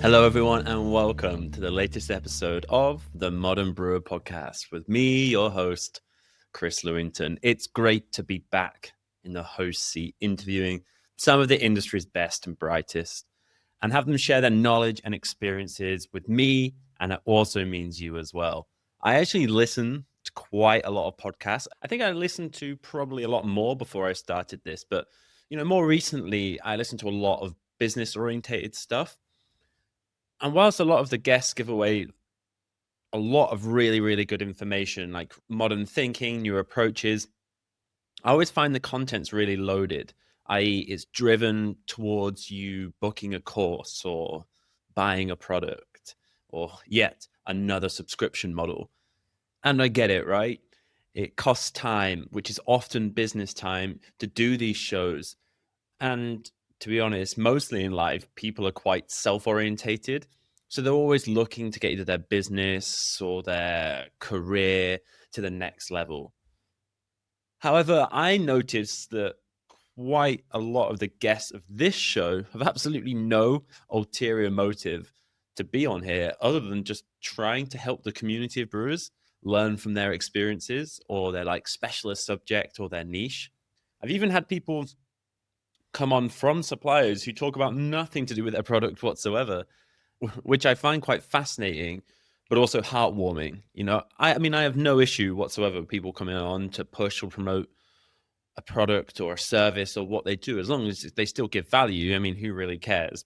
Hello, everyone, and welcome to the latest episode of the Modern Brewer podcast with me, your host, Chris Lewington. It's great to be back in the host seat, interviewing some of the industry's best and brightest and have them share their knowledge and experiences with me. And it also means you as well. I actually listen to quite a lot of podcasts. I think I listened to probably a lot more before I started this, but more recently, I listened to a lot of business orientated stuff. And whilst a lot of the guests give away a lot of really, really good information, like modern thinking, new approaches, I always find the content's really loaded, i.e., it's driven towards you booking a course or buying a product or yet another subscription model. And I get it, right? It costs time, which is often business time, to do these shows. And to be honest, mostly in life, people are quite self-orientated. So they're always looking to get either their business or their career to the next level. However, I noticed that quite a lot of the guests of this show have absolutely no ulterior motive to be on here other than just trying to help the community of brewers learn from their experiences or their specialist subject or their niche. I've even had people come on from suppliers who talk about nothing to do with their product whatsoever, which I find quite fascinating, but also heartwarming. I mean, I have no issue whatsoever with people coming on to push or promote a product or a service or what they do, as long as they still give value. I mean, who really cares?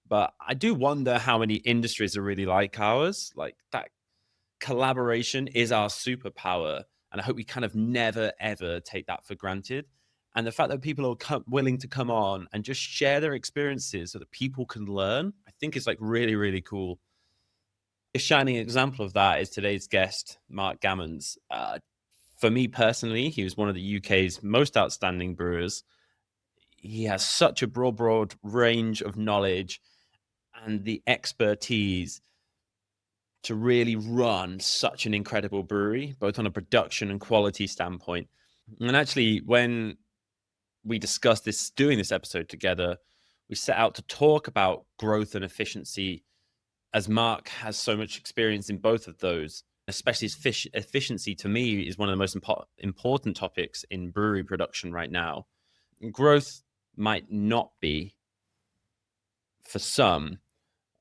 But I do wonder how many industries are really like ours. Like, that collaboration is our superpower. And I hope we kind of never, ever take that for granted. And the fact that people are willing to come on and just share their experiences so that people can learn, I think is really, really cool. A shining example of that is today's guest, Mark Gammons. For me personally, he was one of the UK's most outstanding brewers. He has such a broad range of knowledge and the expertise to really run such an incredible brewery, both on a production and quality standpoint. And actually, when we discussed doing this episode together, we set out to talk about growth and efficiency, as Mark has so much experience in both of those. Especially efficiency, to me, is one of the most important topics in brewery production right now. Growth might not be for some,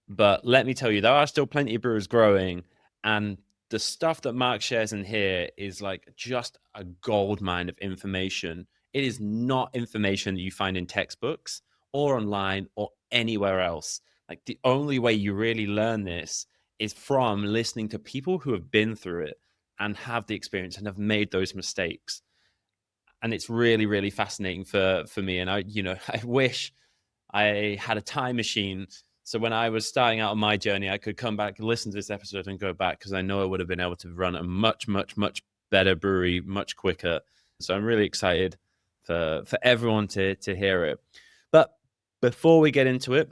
but let me tell you, there are still plenty of brewers growing, and the stuff that Mark shares in here is just a gold mine of information. It is not information that you find in textbooks or online or anywhere else. The only way you really learn this is from listening to people who have been through it and have the experience and have made those mistakes. And it's really, really fascinating for me. And I wish I had a time machine, so when I was starting out on my journey, I could come back, listen to this episode and go back, because I know I would have been able to run a much, much, much better brewery much quicker. So I'm really excited for everyone to hear it. But before we get into it,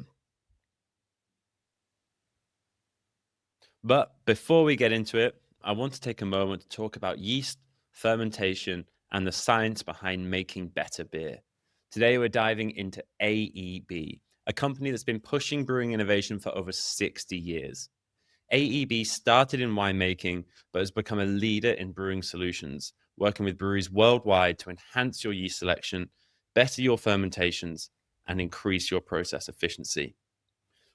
I want to take a moment to talk about yeast, fermentation, and the science behind making better beer. Today, we're diving into AEB, a company that's been pushing brewing innovation for over 60 years. AEB started in winemaking, but has become a leader in brewing solutions, working with breweries worldwide to enhance your yeast selection, better your fermentations, and increase your process efficiency.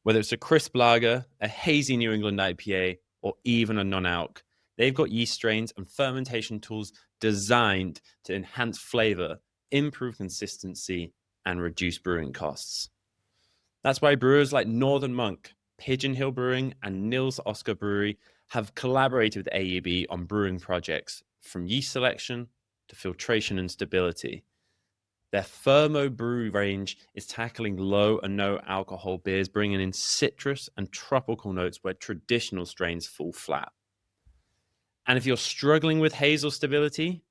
Whether it's a crisp lager, a hazy New England IPA, or even a non-alc, they've got yeast strains and fermentation tools designed to enhance flavor, improve consistency, and reduce brewing costs. That's why brewers like Northern Monk, Pigeon Hill Brewing, and Nils Oskar Brewery have collaborated with AEB on brewing projects, from yeast selection to filtration and stability. Their Thermo Brew range is tackling low and no alcohol beers, bringing in citrus and tropical notes where traditional strains fall flat. And if you're struggling with hazel stability,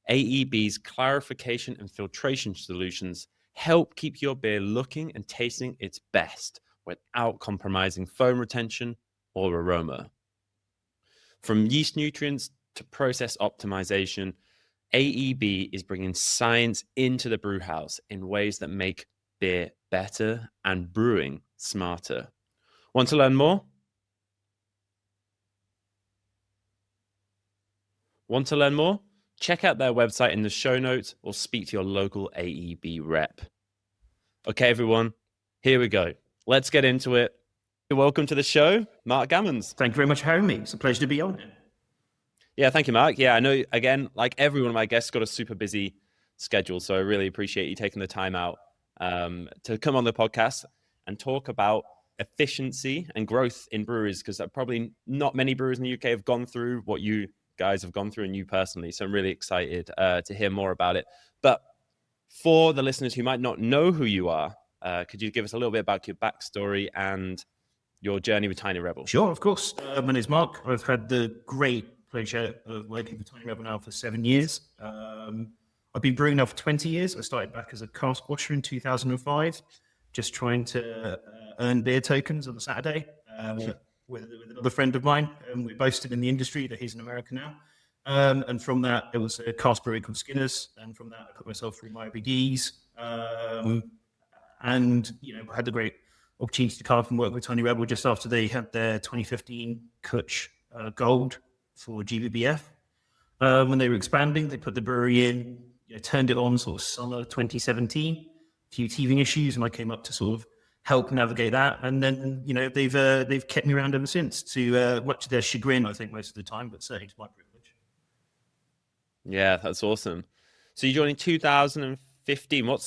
AEB's clarification and filtration solutions help keep your beer looking and tasting its best without compromising foam retention or aroma. From yeast nutrients to process optimization, AEB is bringing science into the brewhouse in ways that make beer better and brewing smarter. Want to learn more? Want to learn more? Check out their website in the show notes or speak to your local AEB rep. Okay, everyone, here we go. Let's get into it. Welcome to the show, Mark Gammons. Thank you very much for having me. It's a pleasure to be on here. Yeah, thank you, Mark. Yeah, I know, again, like every one of my guests got a super busy schedule, so I really appreciate you taking the time out to come on the podcast and talk about efficiency and growth in breweries, because probably not many brewers in the UK have gone through what you guys have gone through and you personally. So I'm really excited to hear more about it. But for the listeners who might not know who you are, could you give us a little bit about your backstory and your journey with Tiny Rebel? Sure, of course. My name is Mark. I've had the great pleasure of working for Tiny Rebel now for 7 years. I've been brewing now for 20 years. I started back as a cask washer in 2005, just trying to earn beer tokens on a Saturday with another friend of mine. We're both still in the industry, that he's in America now. And from that, it was a cask brewery called Skinner's. And from that, I put myself through my IBDs. And, had the great opportunity to come up and work with Tiny Rebel just after they had their 2015 Kutch Gold for GBBF. When they were expanding, they put the brewery in, turned it on sort of summer 2017, a few teething issues, and I came up to sort of help navigate that. And then, they've kept me around ever since, to much to their chagrin, I think, most of the time, but certainly to my privilege. Yeah, that's awesome. So you joined in 2015.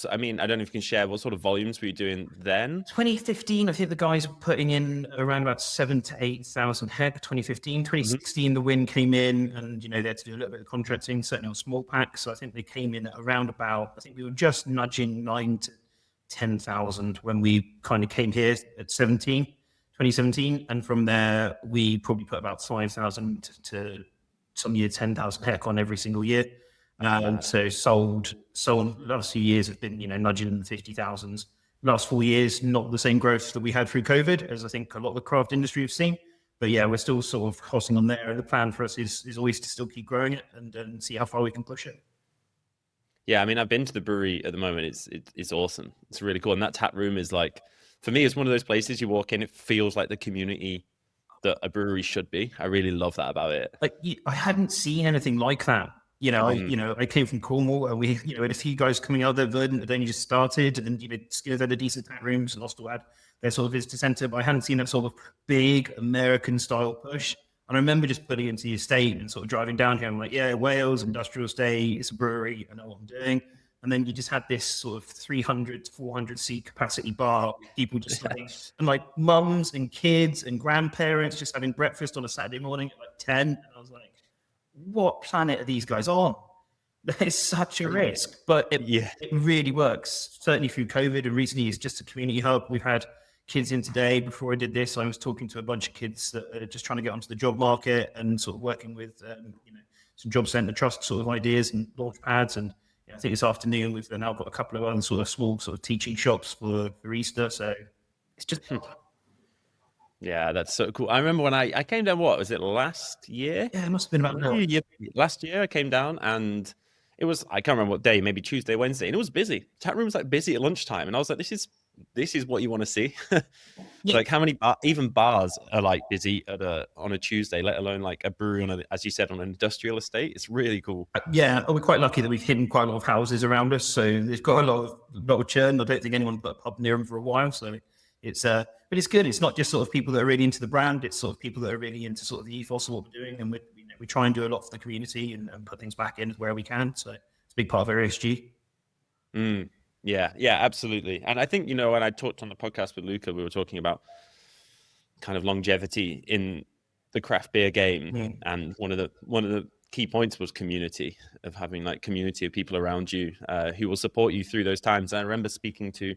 I don't know if you can share what sort of volumes were you doing then? 2015, I think the guys were putting in around about 7,000 to 8,000 hec. 2015, 2016, the wind came in, and they had to do a little bit of contracting, certainly on small packs. So I think they came in at around about, I think we were just nudging 9,000 to 10,000 when we kind of came here at 2017, and from there we probably put about 5,000 to some year 10,000 hec on every single year. So sold last few years have been, nudging in the 50,000s. Last 4 years, not the same growth that we had through COVID, as I think a lot of the craft industry have seen. But yeah, we're still sort of hossing on there. And the plan for us is always to still keep growing it and see how far we can push it. Yeah, I've been to the brewery at the moment. It's awesome. It's really cool. And that tap room is like, for me, it's one of those places you walk in, it feels like the community that a brewery should be. I really love that about it. I hadn't seen anything like that. I came from Cornwall, and we, had a few guys coming out there. Verdant had only just started, and Skinner's had a decent tap rooms, and Austell had their sort of visitor centre. But I hadn't seen that sort of big American style push. And I remember just putting into the estate and sort of driving down here. I'm like, yeah, Wales, industrial estate, it's a brewery, I know what I'm doing. And then you just had this sort of 300 to 400 seat capacity bar, people just and mums and kids and grandparents just having breakfast on a Saturday morning at 10. And I was like, what planet are these guys on? That is such a risk, but it really works. Certainly through COVID, and recently it's just a community hub. We've had kids in today. Before I did this, I was talking to a bunch of kids that are just trying to get onto the job market and sort of working with some job centre trust sort of ideas and launch pads. And I think this afternoon we've now got a couple of other sort of small sort of teaching shops for Easter. So it's just Yeah, that's so cool. I remember when I came down, what was it, last year? Yeah, it must have been about last year I came down, and it was, I can't remember what day, maybe Tuesday, Wednesday, and it was busy. Tap room was like busy at lunchtime, and I was like, this is what you want to see. Like how many even bars are like busy on a Tuesday, let alone like a brewery as you said, on an industrial estate. It's really cool. Yeah, we're quite lucky that we've hidden quite a lot of houses around us, so there's got a lot of churn. I don't think anyone put a pub near them for a while, so it's but it's good. It's not just sort of people that are really into the brand. It's sort of people that are really into sort of the ethos of what we're doing, and we try and do a lot for the community and put things back in where we can. So it's a big part of our ESG. Yeah, absolutely. And I think, when I talked on the podcast with Luca, we were talking about kind of longevity in the craft beer game, and one of the key points was community, of having like community of people around you who will support you through those times. And I remember speaking to,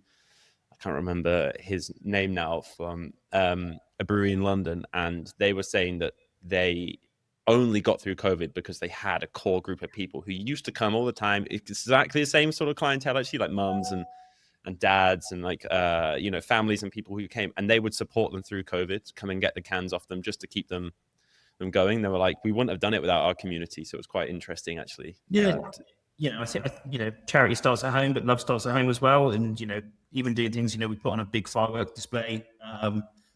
I can't remember his name now, from a brewery in London, and they were saying that they only got through COVID because they had a core group of people who used to come all the time. It's exactly the same sort of clientele, actually, like mums and dads and like families and people who came, and they would support them through COVID, come and get the cans off them just to keep them going. They were like, we wouldn't have done it without our community. So it was quite interesting, actually. I think charity starts at home, but love starts at home as well. And even doing things, we put on a big firework display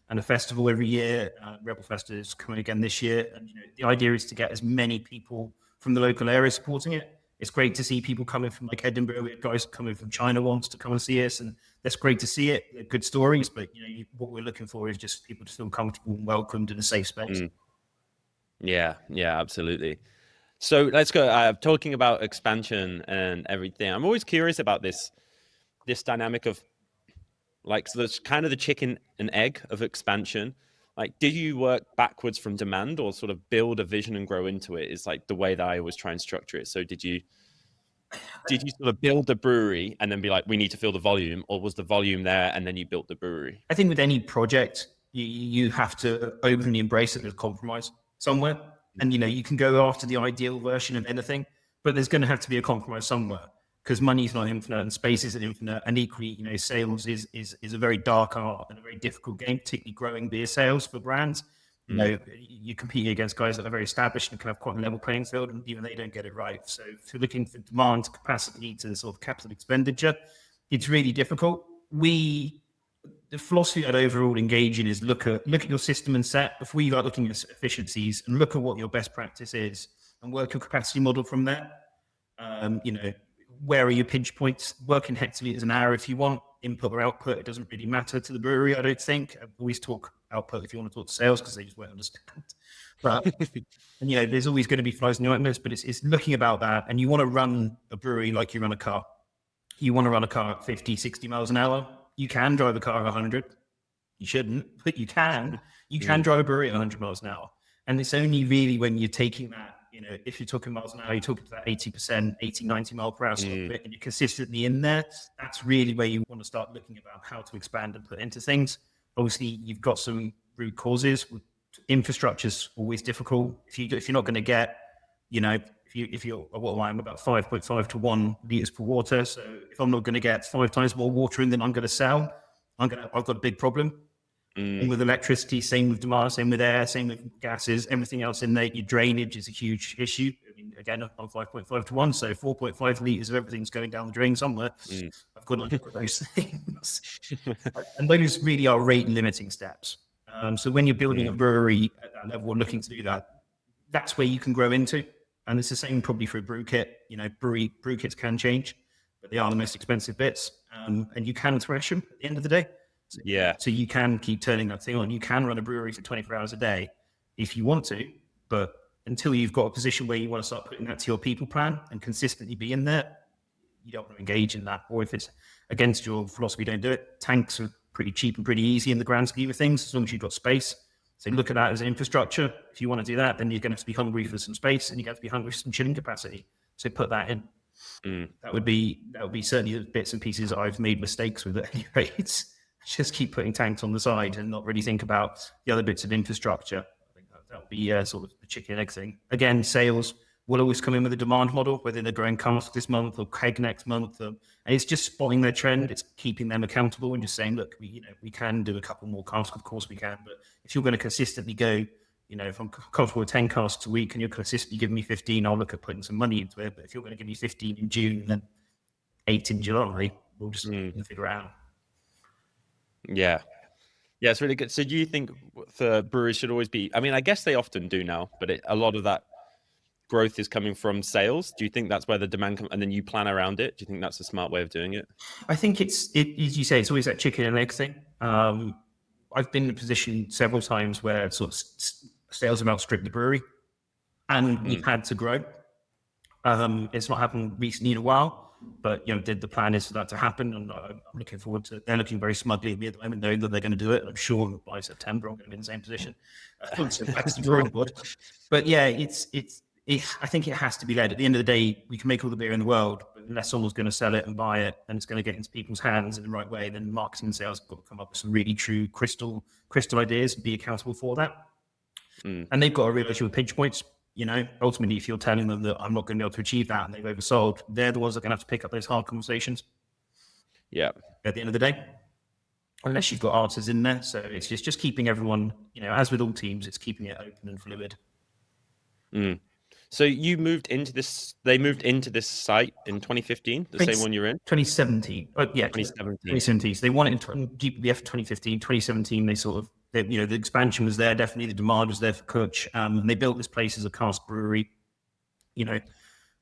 and a festival every year. Rebel Fest is coming again this year. And the idea is to get as many people from the local area supporting it. It's great to see people coming from like Edinburgh. We had guys coming from China once to come and see us, and that's great to see it. They're good stories, but what we're looking for is just people to feel comfortable and welcomed in a safe space. Yeah, absolutely. So let's go. Talking about expansion and everything. I'm always curious about this dynamic of like, so there's kind of the chicken and egg of expansion. Like, do you work backwards from demand or sort of build a vision and grow into it? Is like the way that I always try and structure it. So did you sort of build the brewery and then be like, we need to fill the volume, or was the volume there and then you built the brewery? I think with any project, you have to openly embrace that there's compromise somewhere. And, you can go after the ideal version of anything, but there's going to have to be a compromise somewhere, because money's not infinite and space isn't infinite. And equally, sales is a very dark art and a very difficult game, particularly growing beer sales for brands. You're competing against guys that are very established and can have quite a level playing field, and even they don't get it right. So if you're looking for demand capacity to sort of capital expenditure, it's really difficult. The philosophy I'd overall engage in is look at your system and set before you start looking at efficiencies, and look at what your best practice is and work your capacity model from there. Where are your pinch points? Work in hectoliters an hour if you want. Input or output, it doesn't really matter to the brewery, I don't think. I always talk output if you want to talk sales, because they just won't understand. But and there's always going to be flies in the ointment, but it's looking about that. And you want to run a brewery like you run a car. You want to run a car at 50, 60 miles an hour. You can drive a car at 100. You shouldn't, but you can. You can drive a brewery at 100 miles an hour. And it's only really when you're taking that, if you're talking miles an hour, you're talking to that 80%, 80, 90 mile per hour sort of bit, and you're consistently in there. That's really where you want to start looking about how to expand and put into things. Obviously, you've got some root causes. Infrastructure's always difficult. If you're not going to get, if you're what I'm about 5.5 to 1 liters per water. So if I'm not going to get 5 times more water in than I'm going to sell, I've got a big problem. Same with electricity, same with demand, same with air, same with gases, everything else in there. Your drainage is a huge issue. I mean, again, I'm 5.5 to 1, so 4.5 liters of everything's going down the drain somewhere. I've got to look at those things. And those really are rate limiting steps. So when you're building a brewery at that level and looking to do that, that's where you can grow into. And it's the same probably for a brew kit. Brew kits can change, but they are the most expensive bits. And you can thresh them at the end of the day. So you can keep turning that thing on. You can run a brewery for 24 hours a day if you want to, but until you've got a position where you want to start putting that to your people plan and consistently be in there, you don't want to engage in that. Or if it's against your philosophy, don't do it. Tanks are pretty cheap and pretty easy in the grand scheme of things, as long as you've got space. So look at that as infrastructure. If you want to do that, then you're going to have to be hungry for some space, and you're going to have to be hungry for some chilling capacity. So put that in. That would be certainly the bits and pieces I've made mistakes with at any rate. Just keep putting tanks on the side and not really think about the other bits of infrastructure. I think that would be sort of the chicken and egg thing. Again, sales will always come in with a demand model, whether they're growing cask this month or keg next month. And it's just spotting their trend. It's keeping them accountable and just saying, look, we can do a couple more casks. Of course we can. But if you're going to consistently go, if I'm comfortable with 10 casks a week and you're consistently giving me 15, I'll look at putting some money into it. But if you're going to give me 15 in June and then 8 in July, we'll just figure it out. Yeah, it's really good. So do you think the breweries should always be, I mean, I guess they often do now, but a lot of that growth is coming from sales. Do you think that's where the demand comes, and then you plan around it? Do you think that's a smart way of doing it? I think as you say, it's always that chicken and egg thing. I've been in a position several times where sort of sales have outstripped the brewery, and we've had to grow. It's not happened recently in a while. But the plan is for that to happen, and I'm looking forward to. They're looking very smugly at me at the moment, knowing that they're going to do it. I'm sure by September I'm going to be in the same position. So back to the drawing board. But yeah, I think it has to be led. At the end of the day, we can make all the beer in the world, but unless someone's going to sell it and buy it, and it's going to get into people's hands in the right way, then marketing and sales have got to come up with some really true crystal ideas and be accountable for that. And they've got to realize your pinch points. Ultimately, if you're telling them that I'm not going to be able to achieve that and they've oversold, they're the ones that are going to have to pick up those hard conversations. Yeah. At the end of the day, unless you've got answers in there. So it's just keeping everyone, as with all teams, it's keeping it open and fluid. So you moved into this, they moved into this site in 2015, the same one you're in? 2017. Oh, yeah. 2017. So they won it in GBF 2015. 2017, the expansion was there. Definitely the demand was there for Kutch. And they built this place as a cask brewery,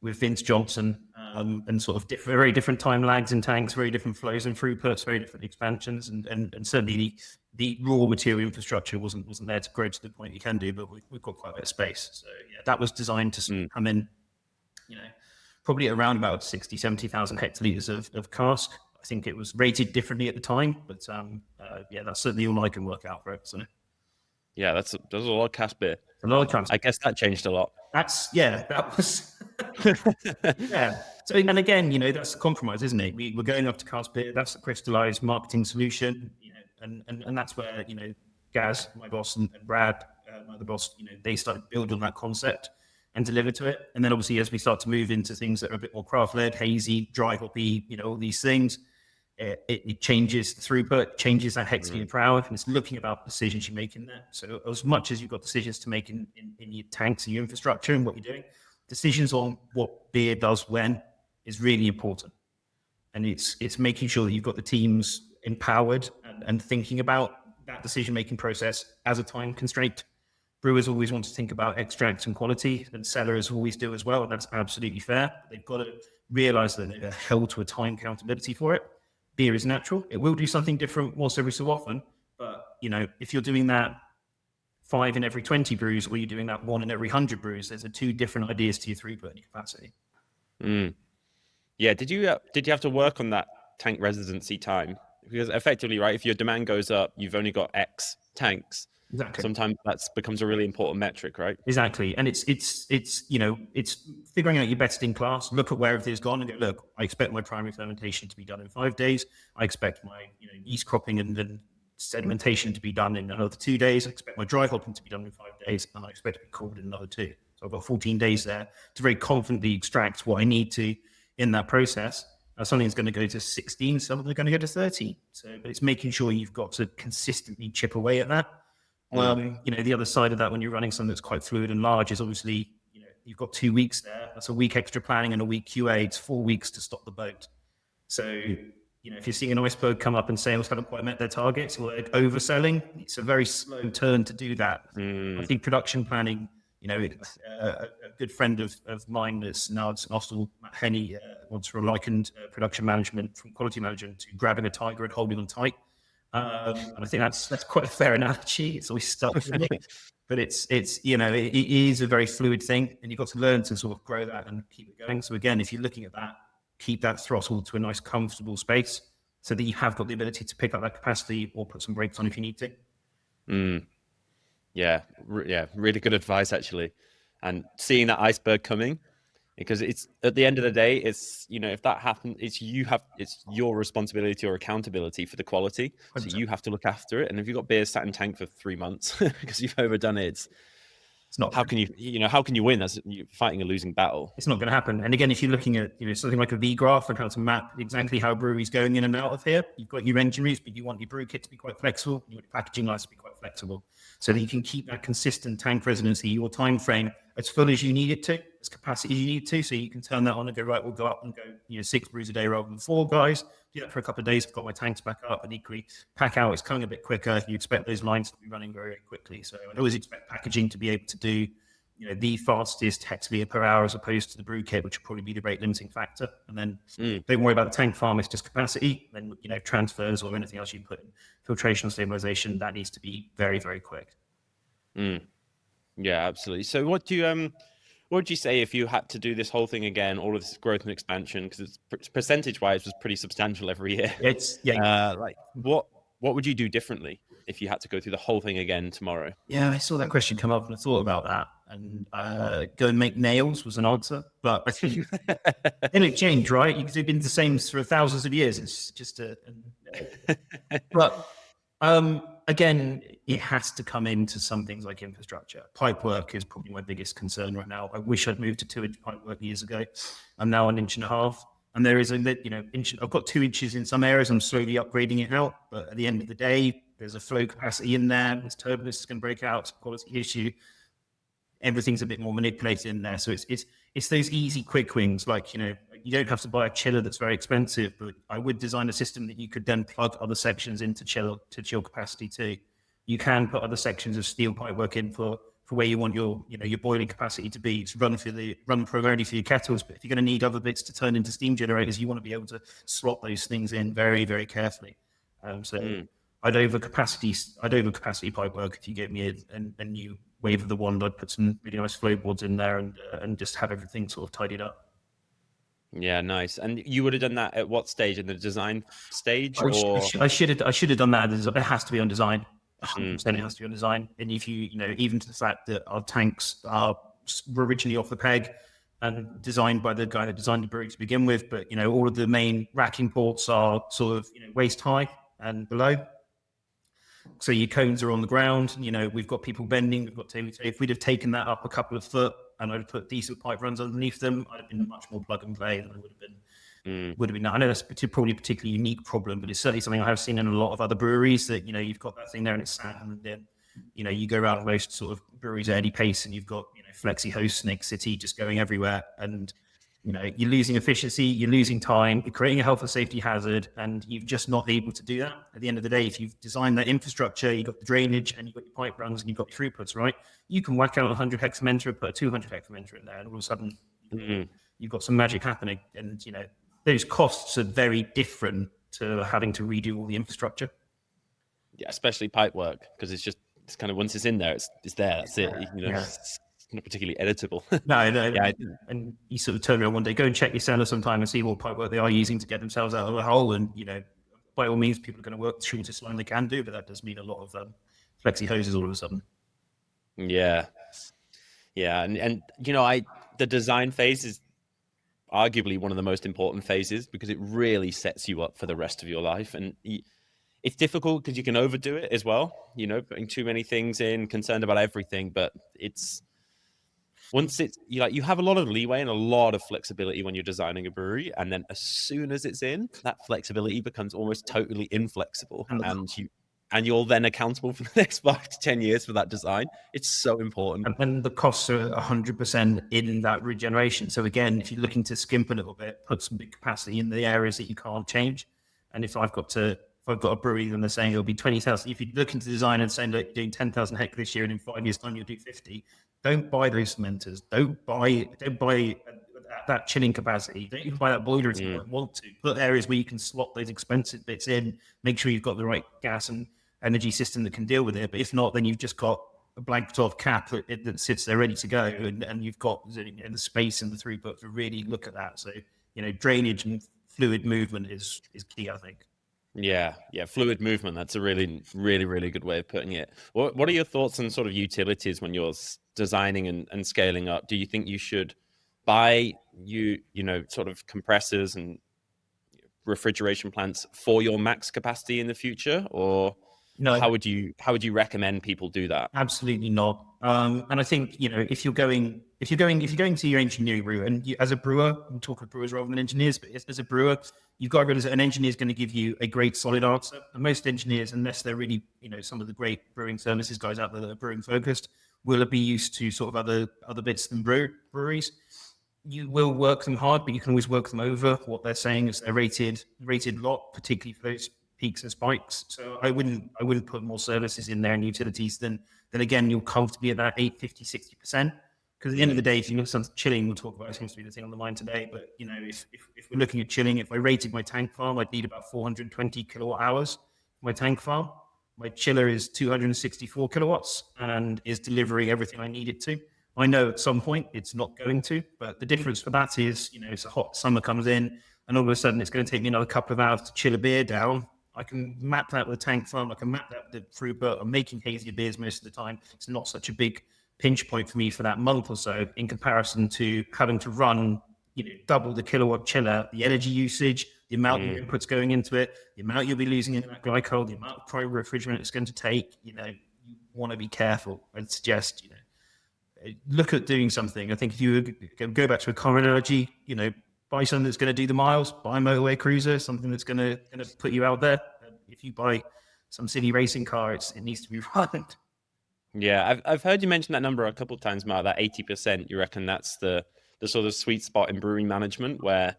with Vince Johnson, and sort of very different time lags in tanks, very different flows and throughputs, very different expansions, and certainly the raw material infrastructure wasn't there to grow to the point you can do, but we've got quite a bit of space. So yeah, that was designed to come in, probably around about 60, 70,000 hectolitres of cask. I think it was rated differently at the time, but that's certainly all I can work out for it. So yeah, that's a lot of cask beer. a lot of times. I guess that changed a lot. That was yeah. So, and again, that's the compromise, isn't it? We're going up to cask beer. That's the crystallized marketing solution, and that's where, Gaz, my boss, and Brad, my other boss, they started building on that concept and deliver to it. And then obviously, as we start to move into things that are a bit more craft-led, hazy, dry hoppy, all these things, it changes the throughput, changes that hectoliter per hour, and it's looking about decisions you make in there. So as much as you've got decisions to make in your tanks and your infrastructure and what you're doing, decisions on what beer does when is really important. And it's making sure that you've got the teams empowered and thinking about that decision-making process as a time constraint. Brewers always want to think about extracts and quality, and sellers always do as well, and that's absolutely fair. They've got to realize that they're held to a time accountability for it. Beer is natural. It will do something different once every so often. But, if you're doing that 5 in every 20 brews, or you're doing that 1 in every 100 brews, there's two different ideas to your throughput and your capacity. Yeah. Did you have to work on that tank residency time? Because effectively, right, if your demand goes up, you've only got X tanks. Exactly. Sometimes that becomes a really important metric, right? Exactly. And it's figuring out your best in class, look at where everything's gone and go, look, I expect my primary fermentation to be done in 5 days. I expect my yeast cropping and then sedimentation to be done in another 2 days. I expect my dry hopping to be done in 5 days, and I expect to be cooled in another 2. So I've got 14 days there to very confidently extract what I need to in that process. Something's going to go to 16, some of them are going to go to 13. So, but it's making sure you've got to consistently chip away at that. The other side of that when you're running something that's quite fluid and large is obviously, you've got 2 weeks there. That's a week extra planning and a week QA. It's 4 weeks to stop the boat. So, if you're seeing an iceberg come up and sales haven't quite met their targets or they're overselling, it's a very slow turn to do that. I think production planning, a good friend of mine that's now at Nostal, Matt Henney, once likened production management from quality management to grabbing a tiger and holding on tight. And I think that's quite a fair analogy. It's always stuck with me, but it is a very fluid thing, and you've got to learn to sort of grow that and keep it going. So again, if you're looking at that, keep that throttle to a nice, comfortable space so that you have got the ability to pick up that capacity or put some brakes on if you need to. Yeah, really good advice actually, and seeing that iceberg coming. Because it's at the end of the day, it's if that happens, it's your responsibility or accountability for the quality. So you have to look after it. And if you've got beer sat in tank for 3 months because you've overdone it, it's not. How can you win as you're fighting a losing battle? It's not going to happen. And again, if you're looking at something like a V graph and how to map exactly how brewery's going in and out of here, you've got your engine routes, but you want your brew kit to be quite flexible. You want your packaging lines to be quite flexible, so that you can keep that consistent tank residency, your time frame, as full as you need it to, as capacity as you need to, so you can turn that on and go, right, we'll go up and go 6 brews a day rather than 4, guys. Do that for a couple of days. I've got my tanks back up, and equally pack out. It's coming a bit quicker. You expect those lines to be running very, very quickly. So I always expect packaging to be able to do the fastest hectoliter per hour as opposed to the brew kit, which will probably be the rate limiting factor. And then don't worry about the tank farm, it's just capacity. Then transfers or anything else you put in filtration or stabilization, that needs to be very, very quick. Yeah, absolutely. So what would you say if you had to do this whole thing again, all of this growth and expansion, because it's percentage-wise was pretty substantial every year. What would you do differently if you had to go through the whole thing again tomorrow? Yeah, I saw that question come up and I thought about that. And go and make nails was an answer, but then it changed, right? Because they've been the same for thousands of years. It's just but again, it has to come into some things like infrastructure. Pipework is probably my biggest concern right now. I wish I'd moved to 2-inch pipework years ago. I'm now 1.5 inches. And there is inch. I've got 2 inches in some areas. I'm slowly upgrading it out. But at the end of the day, there's a flow capacity in there. There's turbulence that's going to break out. It's a quality issue. Everything's a bit more manipulated in there. So it's those easy quick wins. Like, you don't have to buy a chiller that's very expensive, but I would design a system that you could then plug other sections into chill capacity too. you can put other sections of steel pipework in for where you want your boiling capacity to be. It's run primarily for your kettles, but if you're going to need other bits to turn into steam generators, you want to be able to slot those things in very, very carefully. I'd over capacity pipework. If you gave me a new wave of the wand, I'd put some really nice floorboards in there and just have everything sort of tidied up. Yeah, nice. And you would have done that at what stage? In the design stage, or I should have done that. It has to be on design. 100% it has to be on design. And if even to the fact that our tanks were originally off the peg and designed by the guy that designed the brewery to begin with, but all of the main racking ports are sort of waist high and below. So your cones are on the ground. We've got people bending. We've got tables. If we'd have taken that up a couple of foot and I'd put decent pipe runs underneath them, I'd have been much more plug and play than I would have been. I know that's probably a particularly unique problem, but it's certainly something I have seen in a lot of other breweries that you've got that thing there and it's sat, and then you go around most sort of breweries at any pace and you've got flexi host Snake City just going everywhere, and you're losing efficiency, you're losing time, you're creating a health and safety hazard, and you're just not able to do that. At the end of the day, if you've designed that infrastructure, you've got the drainage and you've got your pipe runs and you've got your throughputs, right? You can whack out 100 hectometer, put a 200 hectometer in there, and all of a sudden you've got some magic happening. And those costs are very different to having to redo all the infrastructure. Yeah, especially pipe work, because it's kind of, once it's in there, it's there. That's it. It's not particularly editable. No. Yeah. And you sort of turn around one day, go and check your cellar sometime and see what pipework they are using to get themselves out of a hole. And by all means, people are going to work the shortest line they can do, but that does mean a lot of flexi hoses all of a sudden. Yeah. And the design phase is arguably one of the most important phases, because it really sets you up for the rest of your life. And it's difficult because you can overdo it as well, putting too many things in, concerned about everything. But once it's you have a lot of leeway and a lot of flexibility when you're designing a brewery, and then as soon as it's in, that flexibility becomes almost totally inflexible, and you're then accountable for the next 5 to 10 years for that design. It's so important. And the costs are 100% in that regeneration. So again, if you're looking to skimp a little bit, put some big capacity in the areas that you can't change. And if I've got a brewery and they're saying it'll be 20,000, if you're looking to design and saying that you're doing 10,000 hectares this year and in 5 years time you'll do 50, don't buy those fermenters. Don't buy that chilling capacity. Don't even buy that boiler if you don't want to. Put areas where you can slot those expensive bits in. Make sure you've got the right gas and energy system that can deal with it. But if not, then you've just got a blank top cap that sits there ready to go, and you've got the space and the throughput to really look at that. So drainage and fluid movement is key, I think. Yeah, fluid movement. That's a really, really, really good way of putting it. What are your thoughts on sort of utilities when you're designing and scaling up? Do you think you should buy sort of compressors and refrigeration plants for your max capacity in the future, or no? How would you recommend people do that? Absolutely not. And I think if you're going to your engineering route, and as a brewer, I'm talking brewers rather than engineers, but as a brewer, you've got to realize that an engineer is going to give you a great solid answer. And most engineers, unless they're really some of the great brewing services guys out there that are brewing focused, will be used to sort of other bits than breweries. You will work them hard, but you can always work them over what they're saying is their rated lot, particularly for those peaks and spikes. So I wouldn't put more services in there and utilities than again you'll comfortably at that 50, 60%. Because at the end of the day, if you look at something chilling, we'll talk about it, seems to be the thing on the mind today. But if we're looking at chilling, if I rated my tank farm, I'd need about 420 kilowatt hours for my tank farm. My chiller is 264 kilowatts and is delivering everything I need it to. I know at some point it's not going to, but the difference for that is, it's a hot summer comes in and all of a sudden it's going to take me another couple of hours to chill a beer down. I can map that with a tank farm. I can map that with the throughput. I'm making hazier beers most of the time. It's not such a big pinch point for me for that month or so in comparison to having to run, double the kilowatt chiller, the energy usage, the amount of inputs going into it, the amount you'll be losing in that glycol, the amount of primary refrigerant it's going to take. You want to be careful. I'd suggest, look at doing something. I think if you go back to a common analogy, buy something that's going to do the miles, buy a motorway cruiser, something that's going to put you out there. If you buy some city racing car, it needs to be run. Yeah, I've heard you mention that number a couple of times, Mark, that 80%. You reckon that's the sort of sweet spot in brewing management, where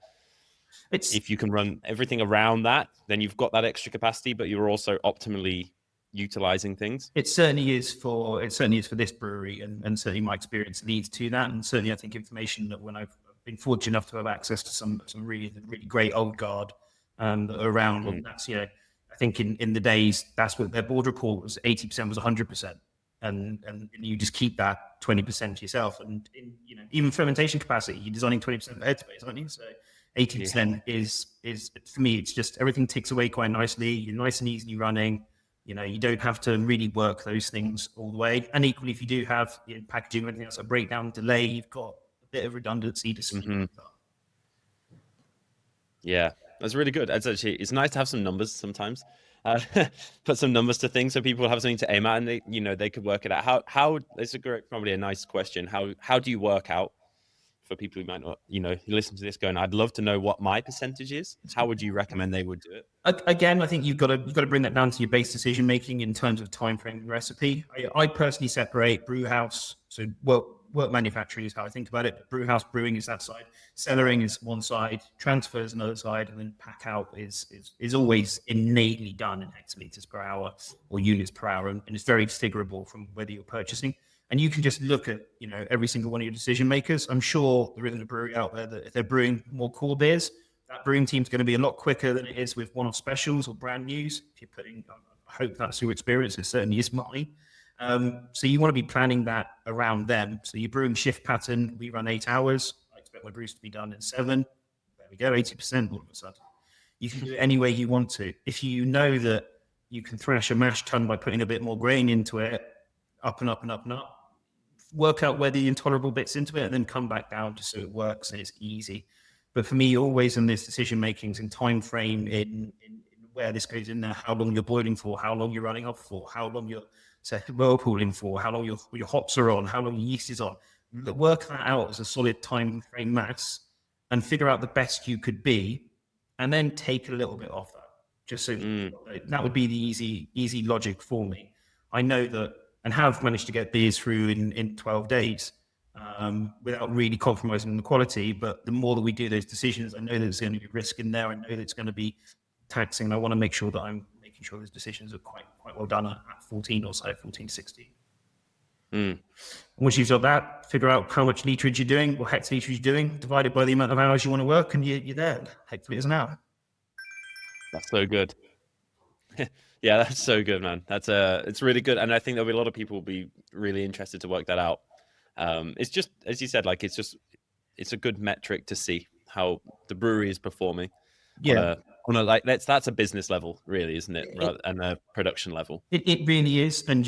if you can run everything around that, then you've got that extra capacity, but you're also optimally utilizing things? It certainly is for this brewery, and certainly my experience leads to that. And certainly, I think information that when I've been fortunate enough to have access to some really great old guard that are around. Well, that's I think in the days that's what their board report was. 80% was 100%, and you just keep that 20% to yourself. And even fermentation capacity, you're designing 20% of headspace, aren't you? So 80% is for me. It's just everything ticks away quite nicely. You're nice and easily running. You don't have to really work those things all the way. And equally, if you do have packaging or anything else, a breakdown, delay, you've got a bit of redundancy to speed up. Yeah, that's really good. It's nice to have some numbers sometimes. Put some numbers to things so people have something to aim at, and they could work it out. How it's probably a nice question. How do you work out, for people who might not, you listen to this going, I'd love to know what my percentage is. How would you recommend they would do it? Again, I think you've got to bring that down to your base decision making in terms of time frame and recipe. I personally separate Brewhouse, so work manufacturing is how I think about it. Brewhouse brewing is that side, cellaring is one side, transfer is another side, and then pack out is always innately done in hectoliters per hour or units per hour, and it's very figurable from whether you're purchasing. And you can just look at, every single one of your decision makers. I'm sure there isn't a brewery out there that if they're brewing more core beers, that brewing team's going to be a lot quicker than it is with one-off specials or brand news. If you're I hope that's your experience. It certainly is mine. So you want to be planning that around them. So your brewing shift pattern, we run 8 hours. I expect my brews to be done in 7. There we go, 80% all of a sudden. You can do it any way you want to. If you know that you can thrash a mash tun by putting a bit more grain into it, up and up and up and up, work out where the intolerable bits into it, and then come back down just so it works and it's easy. But for me, always in this decision makings and time frame in where this goes in there, how long you're boiling for, how long you're running off for, how long you're whirlpooling for, how long your hops are on, how long your yeast is on. Work that out as a solid time frame mass and figure out the best you could be, and then take a little bit off that. Just so that would be the easy logic for me. I know that, and have managed to get beers through in 12 days without really compromising on the quality. But the more that we do those decisions, I know there's going to be risk in there. I know that it's going to be taxing. And I want to make sure that I'm making sure those decisions are quite well done at 14 or so, 14, 16. Once you've got that, figure out how much literage you're doing, what hectoliterage you're doing, divide it by the amount of hours you want to work, and you're there. Hectoliters an hour. That's so good. Yeah, that's so good, man. It's really good, and I think there'll be a lot of people will be really interested to work that out. It's just, as you said, like it's a good metric to see how the brewery is performing. Yeah, that's a business level, really, isn't it? And a production level. It really is, and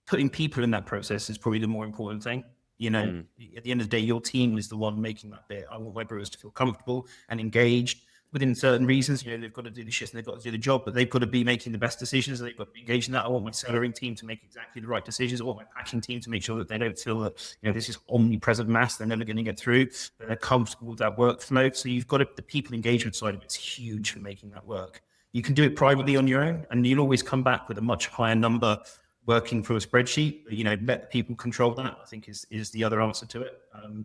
putting people in that process is probably the more important thing. At the end of the day, your team is the one making that bit. I want my brewers to feel comfortable and engaged within certain reasons. They've got to do the shit and they've got to do the job, but they've got to be making the best decisions. They've got to be engaged in that. I want my cellaring team to make exactly the right decisions. I want my packing team to make sure that they don't feel that this is omnipresent mass they're never going to get through, that they're comfortable with that workflow. So you've got the people engagement side of it's huge for making that work. You can do it privately on your own, and you'll always come back with a much higher number working through a spreadsheet. But, let the people control that, I think is the other answer to it.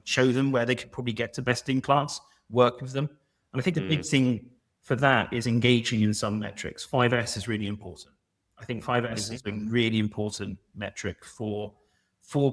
Show them where they could probably get to best in class, work with them. And I think the big thing for that is engaging in some metrics. 5S is really important. I think 5S is a really important metric for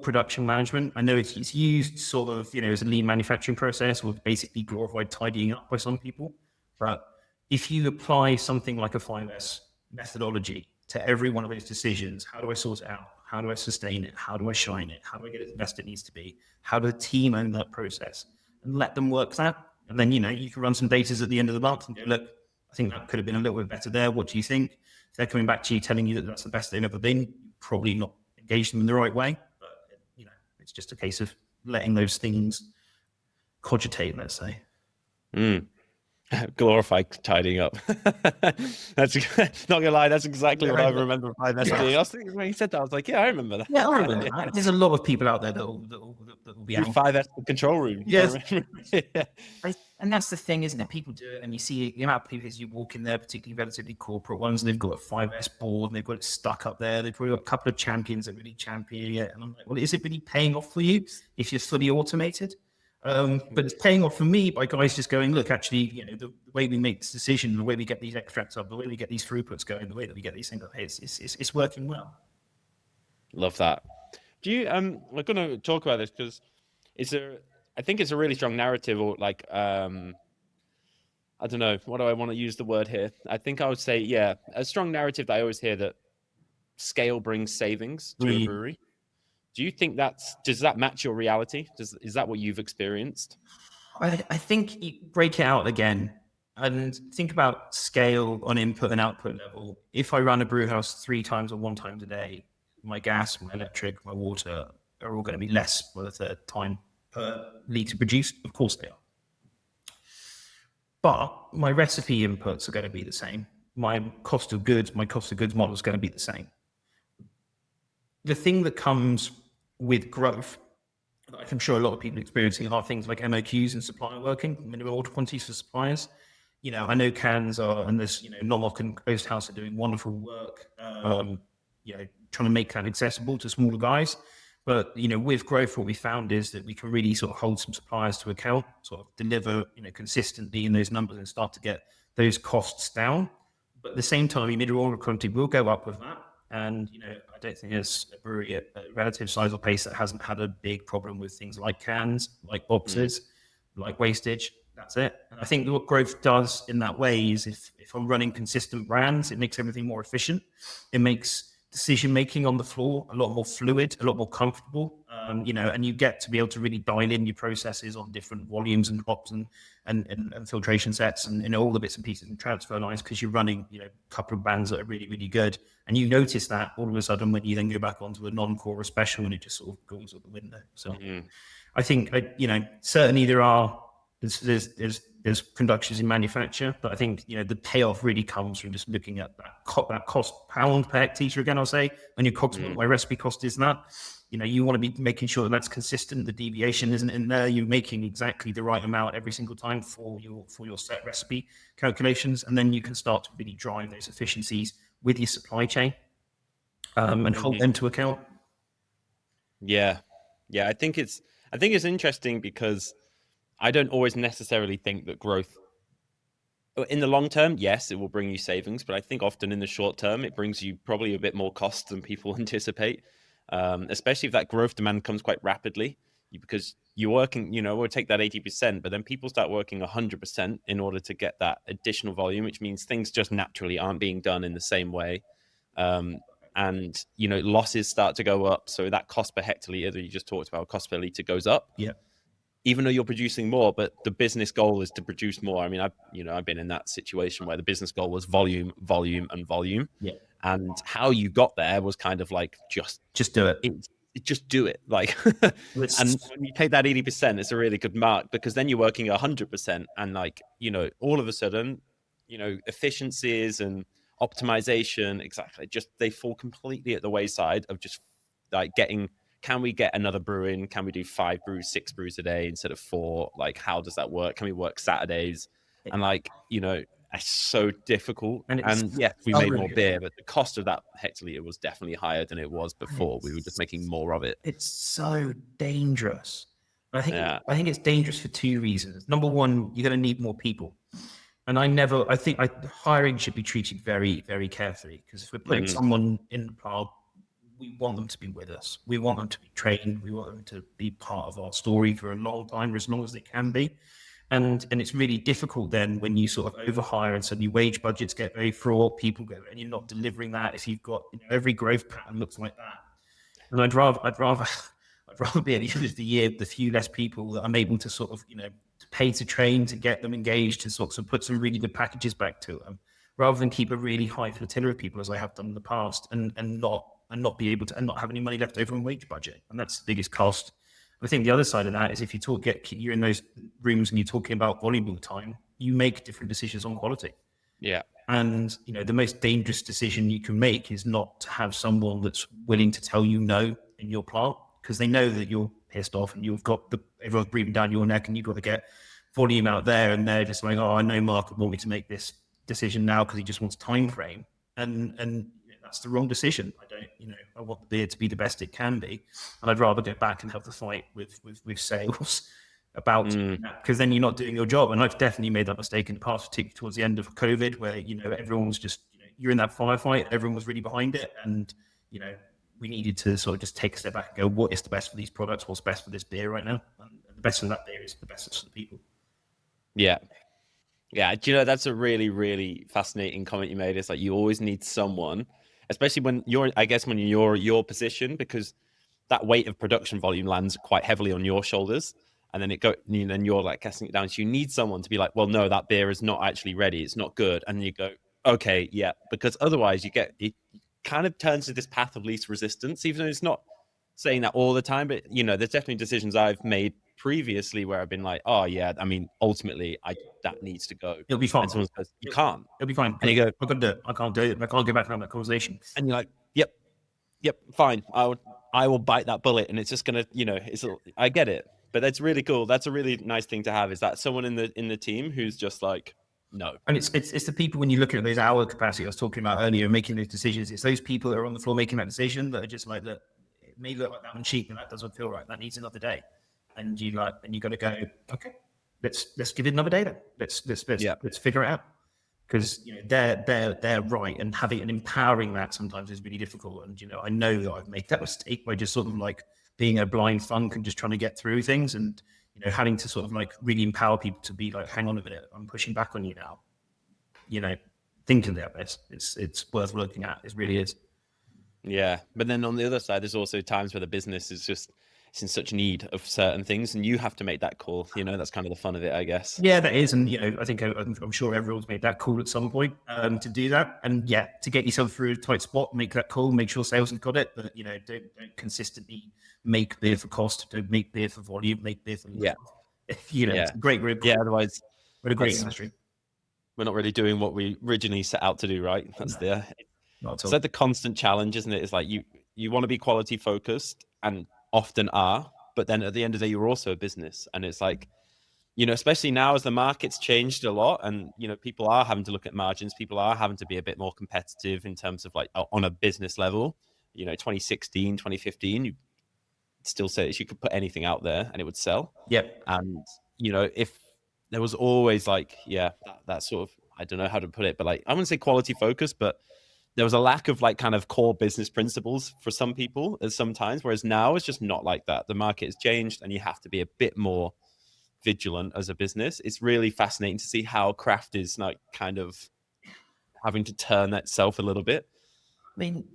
production management. I know it's used sort of, as a lean manufacturing process, or basically glorified tidying up by some people. But if you apply something like a 5S methodology to every one of those decisions, how do I sort it out? How do I sustain it? How do I shine it? How do I get it the best it needs to be? How do the team own that process? And let them work that. And then, you can run some datas at the end of the month and go, look, I think that could have been a little bit better there. What do you think? If they're coming back to you telling you that that's the best they've ever been, you're probably not engaged them in the right way. But, it's just a case of letting those things cogitate, let's say. Glorified tidying up. That's not gonna lie, that's exactly what I remember 5S being. I was thinking when he said that, I was like, yeah, I remember that. Yeah, I remember that. There's a lot of people out there that will be out. 5S control room. Yes. And that's the thing, isn't it? People do it, and you see the amount of people as you walk in there, particularly relatively corporate ones, and they've got a 5S board, and they've got it stuck up there. They've probably got a couple of champions that really champion it. And I'm like, well, is it really paying off for you if you're fully automated? But it's paying off for me by guys just going, look, actually, the way we make this decision, the way we get these extracts up, the way we get these throughputs going, the way that we get these things up, it's working well. Love that. Do you? We're going to talk about this because I think it's a really strong narrative, or like, I don't know, what do I want to use the word here? I think I would say, yeah, a strong narrative that I always hear, that scale brings savings to a brewery. Do you think does that match your reality? Is that what you've experienced? I think you break it out again and think about scale on input and output level. If I run a brew house 3 times or 1 time a day, my gas, my electric, my water are all going to be less by the 3rd time per litre produced. Of course they are. But my recipe inputs are going to be the same. My cost of goods model is going to be the same. The thing that comes with growth, I'm sure a lot of people are experiencing, are things like MOQs and supplier working, minimum order quantities for suppliers. I know cans are, and this, Nomok and Coast House are doing wonderful work, trying to make that accessible to smaller guys. But, with growth, what we found is that we can really sort of hold some suppliers to account, sort of deliver, consistently in those numbers and start to get those costs down. But at the same time, your minimum order quantity will go up with that. And, I don't think there's a brewery at relative size or pace that hasn't had a big problem with things like cans, like boxes, like wastage. That's it. And I think what growth does in that way is if I'm running consistent brands, it makes everything more efficient. It makes decision-making on the floor a lot more fluid, a lot more comfortable, and you get to be able to really dial in your processes on different volumes and hops and filtration sets and all the bits and pieces and transfer lines, because you're running, a couple of bands that are really, really good. And you notice that all of a sudden when you then go back onto a non-core or special, and it just sort of goes out the window. So I think, certainly there's productions in manufacture, but I think, the payoff really comes from just looking at that cost pound per hectoliter again, I'll say, when your costs, what my recipe cost is that. You want to be making sure that's consistent. The deviation isn't in there. You're making exactly the right amount every single time for your set recipe calculations. And then you can start to really drive those efficiencies with your supply chain, and hold them to account. Yeah. I think it's interesting because I don't always necessarily think that growth, in the long term, yes, it will bring you savings, but I think often in the short term, it brings you probably a bit more cost than people anticipate, especially if that growth demand comes quite rapidly, because you're working, we'll take that 80%, but then people start working 100% in order to get that additional volume, which means things just naturally aren't being done in the same way. And, losses start to go up. So that cost per hectoliter that you just talked about, cost per liter goes up. Yeah. Even though you're producing more, but the business goal is to produce more. I mean, I've been in that situation where the business goal was volume, and volume. Yeah. And how you got there was kind of like, just do it. Just do it. Like, and when you take that 80%, it's a really good mark, because then you're working 100%. And like, all of a sudden, efficiencies and optimization, exactly, just they fall completely at the wayside of just like can we get another brew in? Can we do 5 brews, 6 brews a day instead of 4? Like, how does that work? Can we work Saturdays? And like, it's so difficult. And yes, we made more beer, but the cost of that hectoliter was definitely higher than it was before. We were just making more of it. It's so dangerous. I think it's dangerous for 2 reasons. Number one, you're going to need more people. And I think hiring should be treated very, very carefully, because if we're putting someone in the plant, we want them to be with us. We want them to be trained. We want them to be part of our story for a long time, as long as they can be. And it's really difficult then when you sort of overhire and suddenly wage budgets get very fraught, people go, and you're not delivering that. If you've got, every growth pattern looks like that. And I'd rather be at the end of the year, the few less people that I'm able to sort of, to pay to train, to get them engaged, to sort of put some really good packages back to them, rather than keep a really high flotilla of people, as I have done in the past, and not be able to, and not have any money left over in wage budget. And that's the biggest cost. I think the other side of that is if you're in those rooms and you're talking about volume all the time, you make different decisions on quality. Yeah. And, the most dangerous decision you can make is not to have someone that's willing to tell you no in your plant, because they know that you're pissed off and you've got everyone's breathing down your neck and you've got to get volume out there. And they're just like, oh, I know Mark would want me to make this decision now because he just wants time frame. And that's the wrong decision. I want the beer to be the best it can be, and I'd rather go back and have the fight with sales about that, because then you're not doing your job. And I've definitely made that mistake in the past, particularly towards the end of COVID, where, everyone was just, you're in that firefight, everyone was really behind it. And, we needed to sort of just take a step back and go, what is the best for these products? What's best for this beer right now? And the best for that beer is the best for the people. Yeah. Yeah. Do you know, that's a really, really fascinating comment you made. It's like, you always need someone, especially when you're, I guess, when you're your position, because that weight of production volume lands quite heavily on your shoulders. And then then you're like casting it down. So you need someone to be like, well, no, that beer is not actually ready. It's not good. And you go, okay, yeah, because otherwise it kind of turns to this path of least resistance, even though it's not saying that all the time. But, there's definitely decisions I've made previously where I've been like, oh, yeah, I mean, ultimately, that needs to go. It'll be fine. And someone says, you can't. It'll be fine. And you go, I can't do it. I can't do it. I can't go back and have that conversation. And you're like, yep, fine. I will bite that bullet, and it's just gonna, I get it, but that's really cool. That's a really nice thing to have. Is that someone in the team who's just like, no. And it's the people, when you look at those hour capacity I was talking about earlier, making those decisions, it's those people that are on the floor making that decision that are just like, look, it may look like that one cheap, and that doesn't feel right. That needs another day, and you got to go, okay, let's give it another day then. Let's figure it out. Because they're right, and having and empowering that sometimes is really difficult. And I know that I've made that mistake by just sort of like being a blind funk and just trying to get through things, and having to sort of like really empower people to be like, hang on a minute, I'm pushing back on you now. Thinking about this, it's worth looking at. It really is. Yeah, but then on the other side, there's also times where the business is just, it's in such need of certain things, and you have to make that call. That's kind of the fun of it, I guess. Yeah, that is. And I think I'm sure everyone's made that call at some point to do that. And yeah, to get yourself through a tight spot, make that call, make sure sales have got it, but don't consistently make beer for cost. Don't make beer for volume. Make beer for It's a great group. Yeah, otherwise we're a great industry. We're not really doing what we originally set out to do, right? That's it's like the constant challenge, isn't it? It's like you want to be quality focused, and often are, but then at the end of the day, you're also a business. And it's like, especially now as the market's changed a lot, and people are having to look at margins, people are having to be a bit more competitive in terms of like on a business level. 2016, 2015, you still say you could put anything out there and it would sell. Yep. And if there was always like, that sort of, I don't know how to put it, but like, I wouldn't say quality focus, but there was a lack of like kind of core business principles for some people at some times, whereas now it's just not like that. The market has changed, and you have to be a bit more vigilant as a business. It's really fascinating to see how craft is like kind of having to turn itself a little bit. I mean,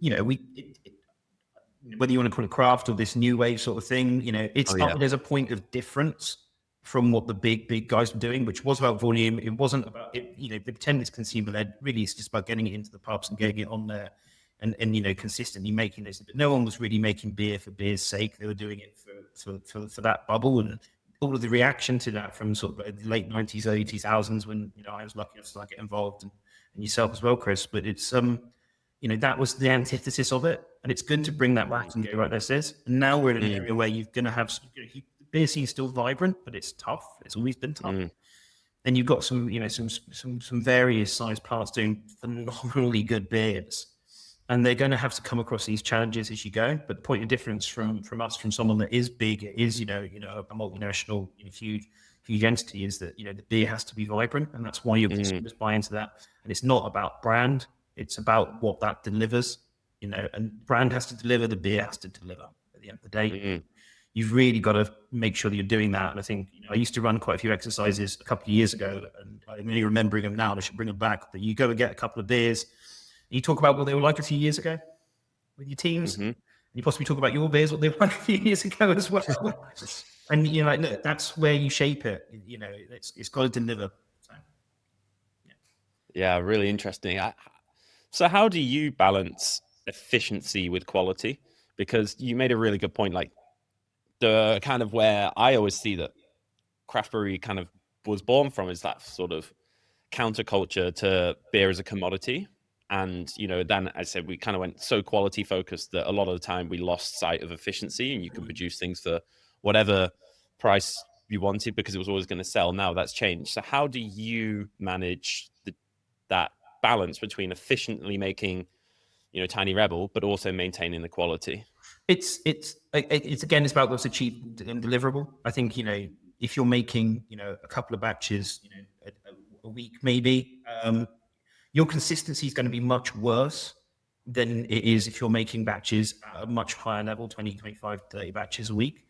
whether you want to call it craft or this new wave sort of thing, there's a point of difference from what the big guys were doing, which was about volume. It wasn't about it, the pretend it's consumer led. Really, it's just about getting it into the pubs and getting it on there, and consistently making this. But no one was really making beer for beer's sake. They were doing it for that bubble, and all of the reaction to that from sort of the late 90s, early 2000s, when I was lucky enough to get involved, and yourself as well, Chris. But it's that was the antithesis of it, and it's good to bring that back and go, right, this is. And now we're in an area where you're going to have. Beer scene is still vibrant, but it's tough. It's always been tough. Then you've got some various size plants doing phenomenally good beers, and they're going to have to come across these challenges as you go. But the point of difference from us, from someone that is big, is a multinational, huge entity, is that the beer has to be vibrant, and that's why your consumers buy into that. And it's not about brand; it's about what that delivers. And brand has to deliver, the beer has to deliver. At the end of the day. You've really got to make sure that you're doing that. And I think I used to run quite a few exercises a couple of years ago, and I'm really remembering them now, and I should bring them back. That you go and get a couple of beers, and you talk about what they were like a few years ago with your teams, and you possibly talk about your beers, what they were like a few years ago as well. And you're like, look, that's where you shape it. It's got to deliver. So, yeah, really interesting. So how do you balance efficiency with quality? Because you made a really good point, like, the kind of where I always see that craft brewery kind of was born from is that sort of counterculture to beer as a commodity. And, then I said, we kind of went so quality focused that a lot of the time we lost sight of efficiency, and you could produce things for whatever price you wanted because it was always going to sell. Now that's changed. So how do you manage that balance between efficiently making, Tiny Rebel, but also maintaining the quality? It's again, it's about what's achieved and deliverable. I think if you're making, a couple of batches, a week maybe, your consistency is going to be much worse than it is if you're making batches at a much higher level, 20, 25, 30 batches a week.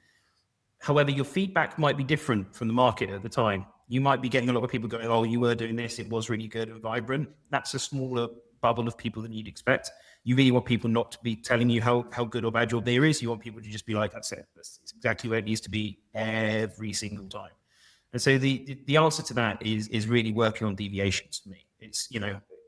However, your feedback might be different from the market at the time. You might be getting a lot of people going, oh, you were doing this, it was really good and vibrant. That's a smaller bubble of people than you'd expect. You really want people not to be telling you how good or bad your beer is. You want people to just be like, that's it. That's exactly where it needs to be every single time. And so the answer to that is really working on deviations for me. It's,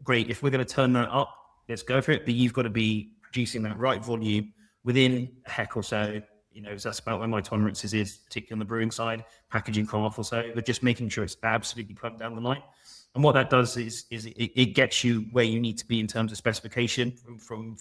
great. If we're going to turn that up, let's go for it. But you've got to be producing that right volume within a heck or so. That's about where my tolerances is, particularly on the brewing side, packaging half or so, but just making sure it's absolutely plugged down the line. And what that does is it gets you where you need to be in terms of specification, from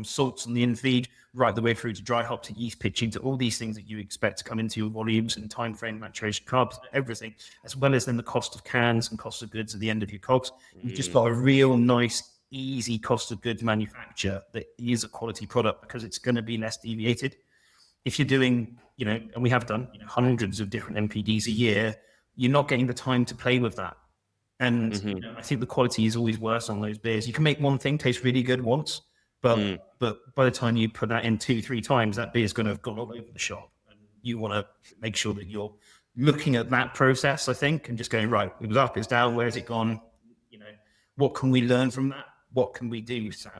salts on the in-feed right the way through to dry hop to yeast pitching to all these things that you expect to come into your volumes and time frame, maturation, carbs, everything, as well as then the cost of cans and cost of goods at the end of your cogs. You've just got a real nice, easy cost of goods manufacture that is a quality product because it's going to be less deviated. If you're doing, and we have done hundreds of different MPDs a year, you're not getting the time to play with that. And I think the quality is always worse on those beers. You can make one thing taste really good once, but by the time you put that in 2-3 times, that beer is going to have gone all over the shop. And you want to make sure that you're looking at that process, I think, and just going, right, it was up, it's down, where's it gone? What can we learn from that? What can we do to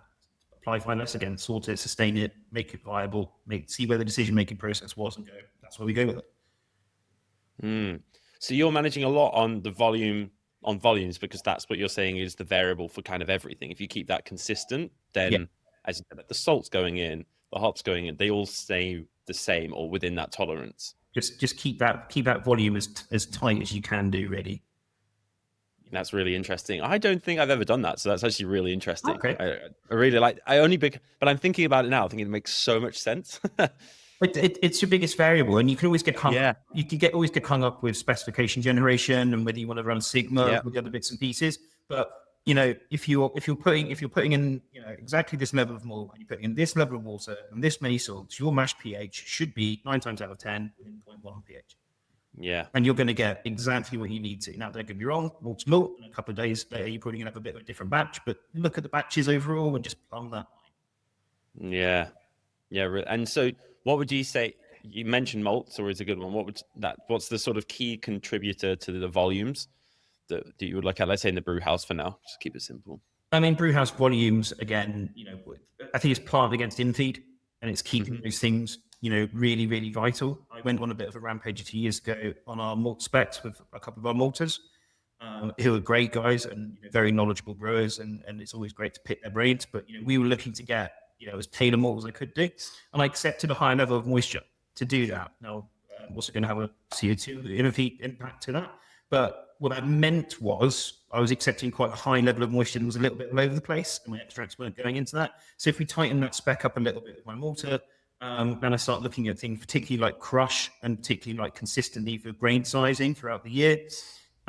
apply finance again, sort it, sustain it, make it viable, see where the decision-making process was and go, that's where we go with it. So you're managing a lot on the volumes because that's what you're saying is the variable for kind of everything. If you keep that consistent, then as you said, the salt's going in, the hops going in, they all stay the same or within that tolerance. Just keep that volume as tight as you can do, really. That's really interesting. I don't think I've ever done that, so that's actually really interesting. Okay. I really like. But I'm thinking about it now. Thinking it makes so much sense. It's your biggest variable, and you can always get hung. Yeah. You can always get hung up with specification generation and whether you want to run Sigma with the other bits and pieces. But if you're putting in exactly this level of malt and you're putting in this level of water and this many salts, your mash pH should be 9 times out of 10 within 0.1 pH. Yeah. And you're going to get exactly what you need to. Now, don't get me wrong, malt's malt, and a couple of days later, you're probably going to have a bit of a different batch, but look at the batches overall and just plumb that line. Yeah. Yeah. And so what would you say? You mentioned malts, or is a good one. What's the sort of key contributor to the volumes that you would look at? Let's say in the Brewhouse for now. Just keep it simple. I mean, Brewhouse volumes, again, I think it's plant against in-feed, and it's keeping those things really, really vital. I went on a bit of a rampage 2 years ago on our malt specs with a couple of our malters, who are great guys and very knowledgeable brewers, and it's always great to pick their brains. But we were looking to get as tailor malt as I could do, and I accepted a high level of moisture to do that. Now, I'm also going to have a CO2 in-feed impact to that, but what that meant was I was accepting quite a high level of moisture that was a little bit all over the place, and my extracts weren't going into that. So if we tighten that spec up a little bit with my mortar, then I start looking at things particularly like crush and particularly like consistency for grain sizing throughout the year.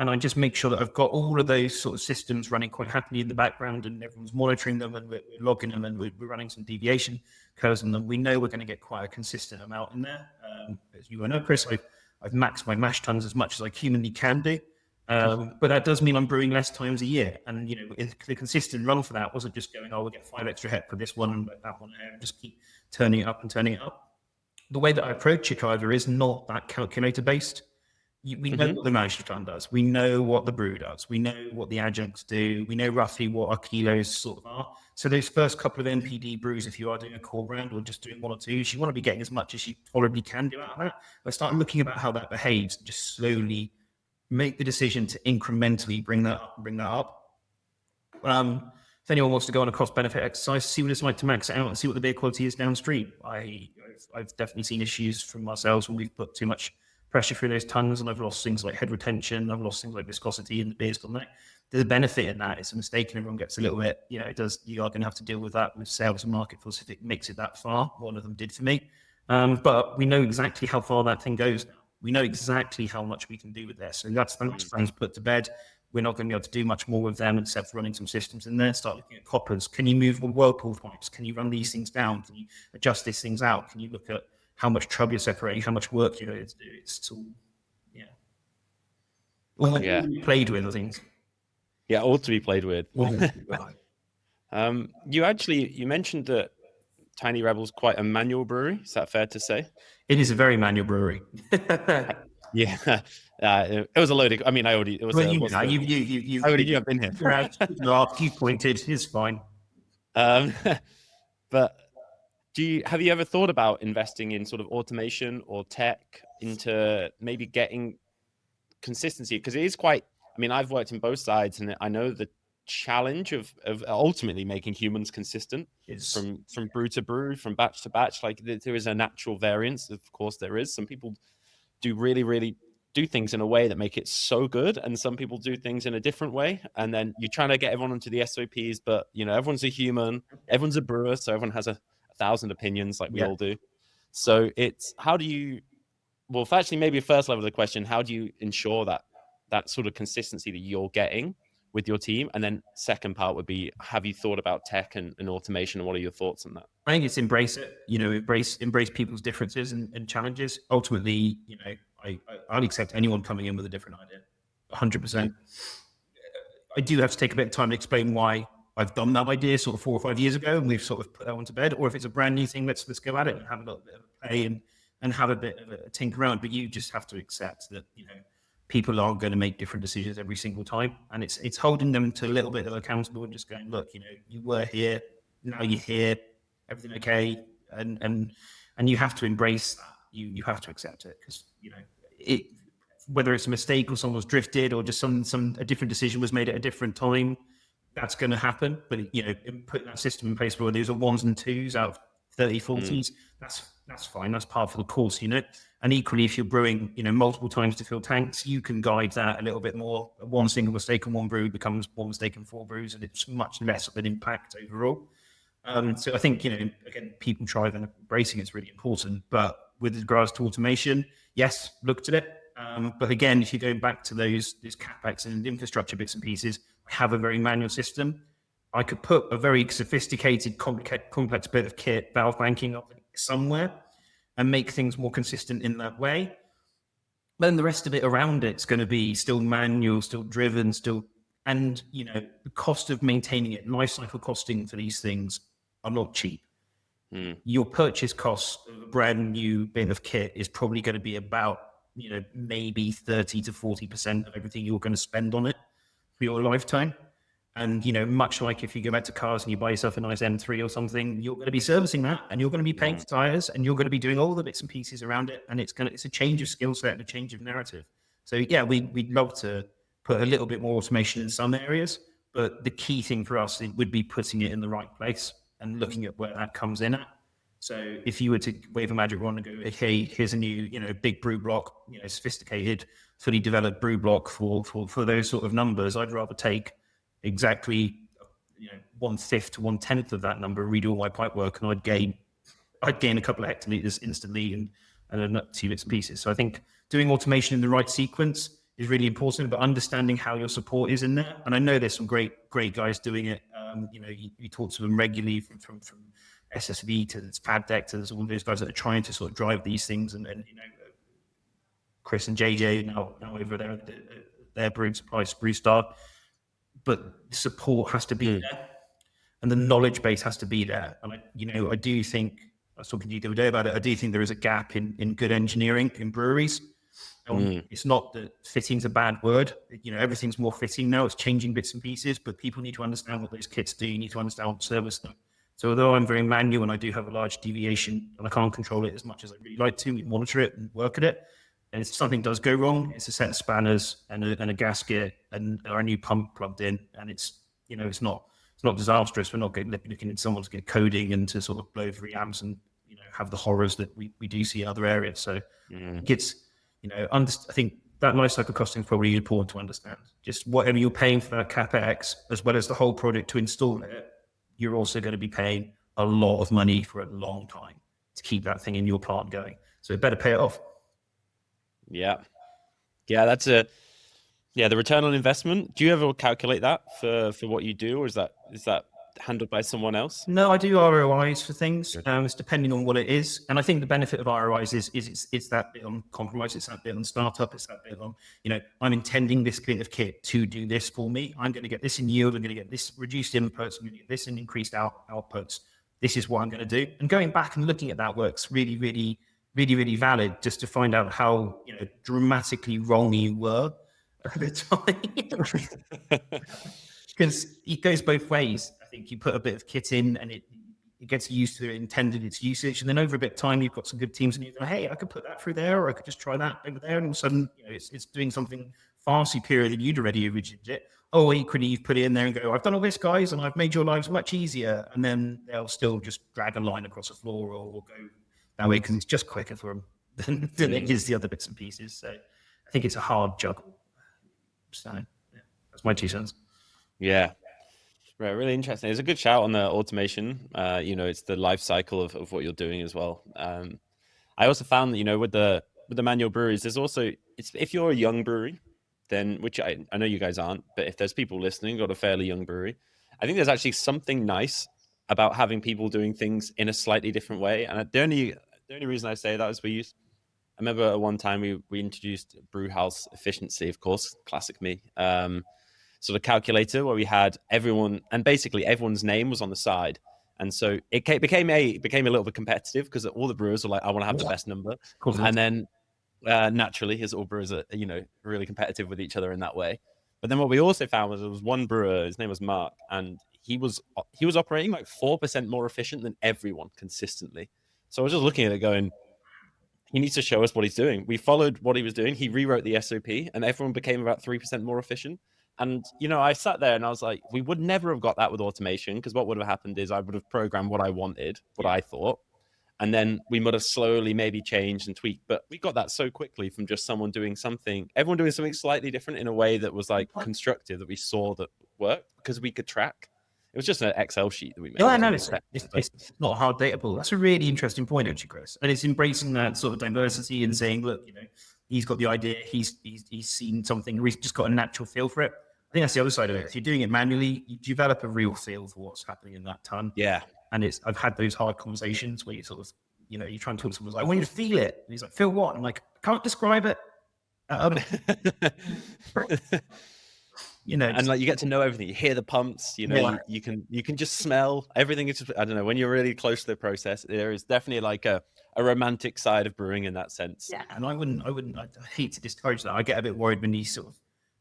And I just make sure that I've got all of those sort of systems running quite happily in the background, and everyone's monitoring them, and we're logging them, and we're running some deviation curves on them. We know we're going to get quite a consistent amount in there. As you know, Chris, I've maxed my mash tons as much as I humanly can do. But that does mean I'm brewing less times a year. And, the consistent run for that wasn't just going, we'll get 5 extra hep for this one and that one, and just keep turning it up and turning it up. The way that I approach it, however, is not that calculator based. We know what the mash tun does. We know what the brew does. We know what the adjuncts do. We know roughly what our kilos sort of are. So those first couple of NPD brews, if you are doing a core brand or just doing 1 or 2, you want to be getting as much as you tolerably can do out of that. But start looking about how that behaves and just slowly make the decision to incrementally bring that up. If anyone wants to go on a cost-benefit exercise, see what it's like to max it out and see what the beer quality is downstream. I've definitely seen issues from ourselves when we've put too much pressure through those tons, and I've lost things like head retention, I've lost things like viscosity, and the beer's gone there. The benefit in that is a mistake, and everyone gets a little bit, you are going to have to deal with that with sales and market force if it makes it that far. One of them did for me. But we know exactly how far that thing goes now. We know exactly how much we can do with this. So that's the next friends put to bed. We're not going to be able to do much more with them except for running some systems in there. Start looking at coppers. Can you move whirlpool pipes? Can you run these things down? Can you adjust these things out? Can you look at how much trouble you're separating, how much work you're going to do? It's all Yeah. Well, Yeah. played with, I think. Yeah, all to be played with. Right. You mentioned that Tiny Rebel's quite a manual brewery. Is that fair to say? It is a very manual brewery. Yeah, it was a load of. I mean, I already. It was Well, a. you What's know, the? you I already knew I've been here. you're out, you pointed. It's fine. um, but have you ever thought about investing in sort of automation or tech into maybe getting consistency? Because it is quite. I mean, I've worked in both sides, and I know the challenge of ultimately making humans consistent It's from brew to brew, from batch to batch. Like there is a natural variance. Of course, there is. Some people do really do things in a way that make it so good, and some people do things in a different way, and then you're trying to get everyone onto the SOPs, but everyone's a human, everyone's a brewer, so everyone has a thousand opinions like we all do. So it's how do you actually maybe first level of the question, how do you ensure that sort of consistency that you're getting with your team? And then second part would be, have you thought about tech and automation, and what are your thoughts on that? I think it's embrace it. Embrace people's differences and challenges. Ultimately, I'll accept anyone coming in with a different idea, 100%. I do have to take a bit of time to explain why I've done that idea sort of 4 or 5 years ago, and we've sort of put that one to bed. Or if it's a brand new thing, let's go at it and have a little bit of a play and have a bit of a tinker around. But you just have to accept that people aren't going to make different decisions every single time, and it's holding them to a little bit of accountable and just going, look, you were here, now you're here, everything okay, and you have to embrace that. You have to accept it, because it, whether it's a mistake or someone's drifted or just a different decision was made at a different time, that's going to happen. But putting that system in place where there's a ones and twos out of 30, 40s, that's fine. That's part of the course, And equally, if you're brewing, multiple times to fill tanks, you can guide that a little bit more. One single mistake in one brew becomes one mistake in 4 brews, and it's much less of an impact overall. So I think, again, people try and embracing it's really important. But with regards to automation, yes, looked at it. But again, if you're going back to those CapEx and infrastructure bits and pieces, we have a very manual system. I could put a very sophisticated, complex bit of kit, valve banking somewhere, and make things more consistent in that way. But then the rest of it around it's going to be still manual, still driven, and the cost of maintaining it, life cycle costing for these things are not cheap. Your purchase cost of a brand new bit of kit is probably going to be about maybe 30 to 40% of everything you're going to spend on it for your lifetime. And much like if you go back to cars and you buy yourself a nice M3 or something, you're going to be servicing that, and you're going to be paying for tires, and you're going to be doing all the bits and pieces around it, and it's a change of skill set and a change of narrative. So yeah, we'd love to put a little bit more automation in some areas, but the key thing for us would be putting it in the right place and looking at where that comes in at. So if you were to wave a magic wand and go, hey, here's a new, big brew block, sophisticated, fully developed brew block for those sort of numbers, I'd rather take exactly 1/5 to 1/10 of that number, redo all my pipe work, and I'd gain a couple of hectoliters instantly and a few bits and pieces. So I think doing automation in the right sequence is really important, but understanding how your support is in there. And I know there's some great guys doing it. You talk to them regularly from SSV to Fabdeck to all those guys that are trying to sort of drive these things, and Chris and JJ now over there, their brewing supply, Brew Star. But support has to be there, and the knowledge base has to be there. And I do think, I was talking to you the other day about it, I do think there is a gap in good engineering in breweries. It's not that fitting's a bad word. Everything's more fitting now. It's changing bits and pieces, but people need to understand what those kits do. You need to understand what to service them. So although I'm very manual and I do have a large deviation and I can't control it as much as I really like to, we monitor it and work at it. And if something does go wrong, it's a set of spanners and a gasket and our new pump plugged in, and it's not disastrous. We're not looking at someone to get coding and to sort of blow 3 amps and have the horrors that we do see in other areas. So it's I think that life cycle costing is probably important to understand. Just whatever you're paying for that CapEx, as well as the whole project to install it, you're also going to be paying a lot of money for a long time to keep that thing in your plant going. So it better pay it off. Yeah, that's the return on investment. Do you ever calculate that for what you do, or is that handled by someone else? No, I do ROIs for things. It's depending on what it is, and I think the benefit of ROIs is it's that bit on compromise, it's that bit on startup, it's that bit on, you know, I'm intending this bit of kit to do this for me. I'm going to get this in yield. I'm going to get this reduced inputs. I'm going to get this in increased outputs. This is what I'm going to do. And going back and looking at that works really, really, really, really valid, just to find out how, you know, dramatically wrong you were at the time. Because it goes both ways. I think you put a bit of kit in and it gets used to its usage. And then over a bit of time, you've got some good teams and you go, hey, I could put that through there, or I could just try that over there. And all of a sudden, you know, it's doing something far superior than you'd already envisioned it. Oh, equally, you've put it in there and go, I've done all this, guys, and I've made your lives much easier. And then they'll still just drag a line across the floor or go that way because it's just quicker for them than it is the other bits and pieces. So I think it's a hard juggle. So yeah, that's my 2 cents. Yeah. Right, really interesting. It's a good shout on the automation. You know, it's the life cycle of what you're doing as well. I also found that, you know, with the manual breweries, there's also, if you're a young brewery, then, which I know you guys aren't, but if there's people listening, got a fairly young brewery, I think there's actually something nice about having people doing things in a slightly different way. And the only reason I say that is I remember at one time we introduced Brewhouse efficiency, of course, classic me. Sort of calculator where we had everyone, and basically everyone's name was on the side, and so it became a little bit competitive because all the brewers were like, I want to have the best number, and then naturally, as all brewers are, you know, really competitive with each other in that way. But then what we also found was there was one brewer, his name was Mark, and he was operating like 4% more efficient than everyone consistently. So I was just looking at it going, he needs to show us what he's doing. We followed what he was doing. He rewrote the SOP, and everyone became about 3% more efficient. And, you know, I sat there and I was like, we would never have got that with automation, because what would have happened is I would have programmed what I wanted, what I thought, and then we would have slowly maybe changed and tweaked. But we got that so quickly from just everyone doing something slightly different in a way that was like constructive, that we saw that worked because we could track. It was just an Excel sheet that we made. No, I know it's not hard data pool. That's a really interesting point, actually, Chris. And it's embracing that sort of diversity and saying, look, you know, he's got the idea, he's seen something, he's just got a natural feel for it. I think that's the other side of it. If you're doing it manually, you develop a real feel for what's happening in that ton. Yeah. And I've had those hard conversations where you sort of, you know, you try and talk to someone, like, I want you to feel it. And he's like, feel what? I'm like, I can't describe it. You know, and like you get to know everything. You hear the pumps, you know, you can just smell everything. It's just, I don't know, when you're really close to the process, there is definitely like a romantic side of brewing in that sense. Yeah. And I hate to discourage that. I get a bit worried when you sort of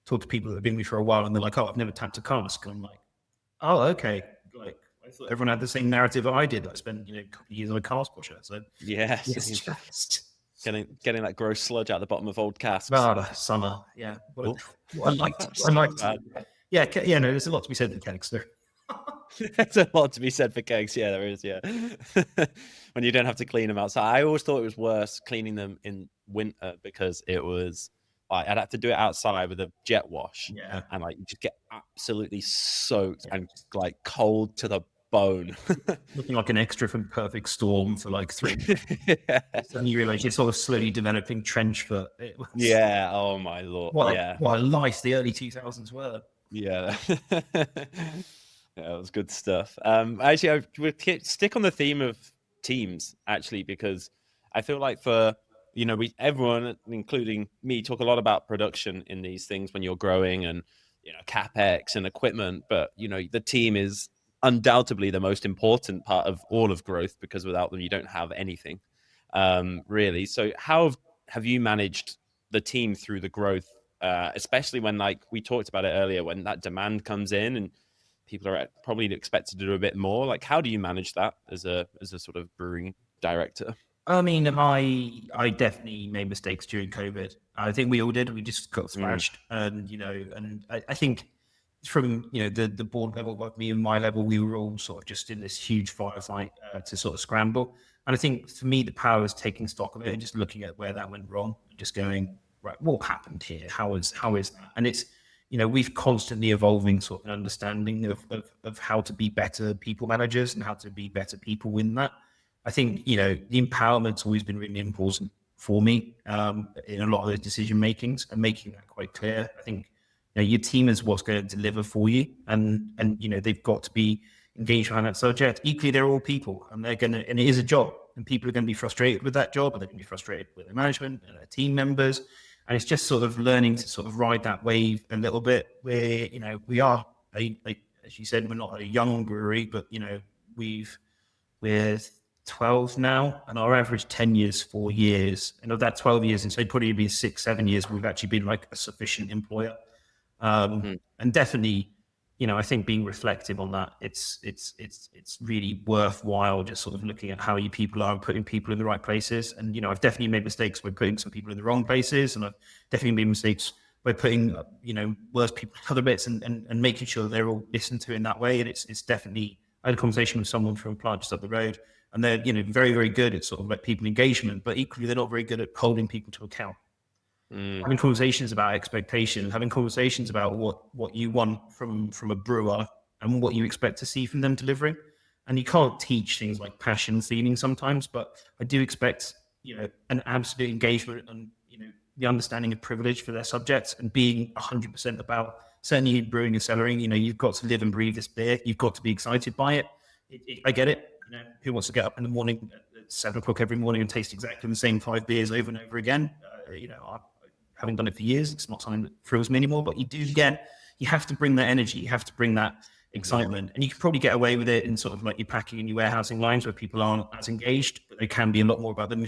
talk to people that have been with me for a while and they're like, oh, I've never tapped a cask. And I'm like, oh, okay. Like, I thought everyone had the same narrative that I did. I spent, you know, a couple of years on a cask pusher. So yes, just getting that gross sludge out the bottom of old casks. Oh, the summer, yeah. I liked. Yeah, no, there's a lot to be said for kegs there. There's a lot to be said for kegs. Yeah, there is. Yeah, when you don't have to clean them outside. I always thought it was worse cleaning them in winter because it was. I'd have to do it outside with a jet wash, and like you just get absolutely soaked and like cold to the bone. Looking like an extra from Perfect Storm for like 3 months. And you realize you're sort of slowly developing trench foot. Yeah, oh my lord. What a life the early 2000s were. Yeah. Yeah, it was good stuff. Actually, I would stick on the theme of teams, actually, because I feel like you know, everyone, including me, talk a lot about production in these things when you're growing and, you know, CapEx and equipment. But, you know, the team is undoubtedly the most important part of all of growth, because without them, you don't have anything, really. So how have you managed the team through the growth, especially when, like we talked about it earlier, when that demand comes in and people are probably expected to do a bit more? Like, how do you manage that as a sort of brewing director? I mean, I definitely made mistakes during COVID. I think we all did. We just got smashed, and you know, and I think from, you know, the board level, like me and my level, we were all sort of just in this huge firefight to sort of scramble. And I think for me, the power is taking stock of it and just looking at where that went wrong, and just going, right, what happened here? How is that? And it's, you know, we've constantly evolving sort of an understanding of how to be better people managers and how to be better people in that. I think, you know, the empowerment's always been really important for me in a lot of those decision makings, and making that quite clear. I think, you know, your team is what's going to deliver for you, and you know, they've got to be engaged around that subject. Equally, they're all people, and and it is a job, and people are going to be frustrated with that job, and they're going to be frustrated with their management and their team members. And it's just sort of learning to sort of ride that wave a little bit. Where we are as you said, we're not a young brewery, but we're 12 now, and our average 10 years, 4 years, and of that 12 years, and so probably be 6, 7 years, we've actually been like a sufficient employer. And definitely, I think being reflective on that, it's really worthwhile just sort of looking at how you people are and putting people in the right places. And, I've definitely made mistakes by putting some people in the wrong places. And I've definitely made mistakes by putting, worse people in other bits and making sure they're all listened to in that way. And it's definitely, I had a conversation with someone from a plant just up the road, and they're, very, very good at sort of like people engagement, but equally they're not very good at holding people to account. Having conversations about expectation, having conversations about what you want from a brewer and what you expect to see from them delivering. And you can't teach things like passion and feeling sometimes, but I do expect, an absolute engagement and, the understanding of privilege for their subjects and being 100% about, certainly in brewing and cellaring, you've got to live and breathe this beer. You've got to be excited by it. I get it. Who wants to get up in the morning at 7 o'clock every morning and taste exactly the same 5 beers over and over again? Having done it for years, it's not something that thrills me anymore, but you have to bring that energy, you have to bring that excitement. And you can probably get away with it in sort of like your packing and your warehousing lines where people aren't as engaged, but they can be a lot more about them.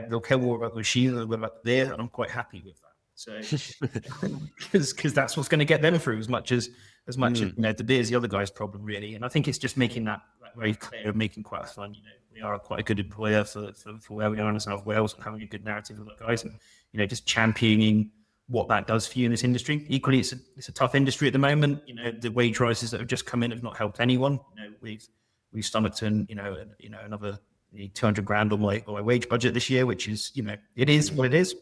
They'll care more about the machine than about the beer, and I'm quite happy with that. So, because that's what's going to get them through as much as the beer is the other guy's problem, really. And I think it's just making that very clear, making quite fun. We are quite a good employer for where we are in South Wales, and having a good narrative with the guys, and just championing what that does for you in this industry. Equally, it's a tough industry at the moment. The wage rises that have just come in have not helped anyone. We've stomached another 200 grand on my wage budget this year, which is it is what it is.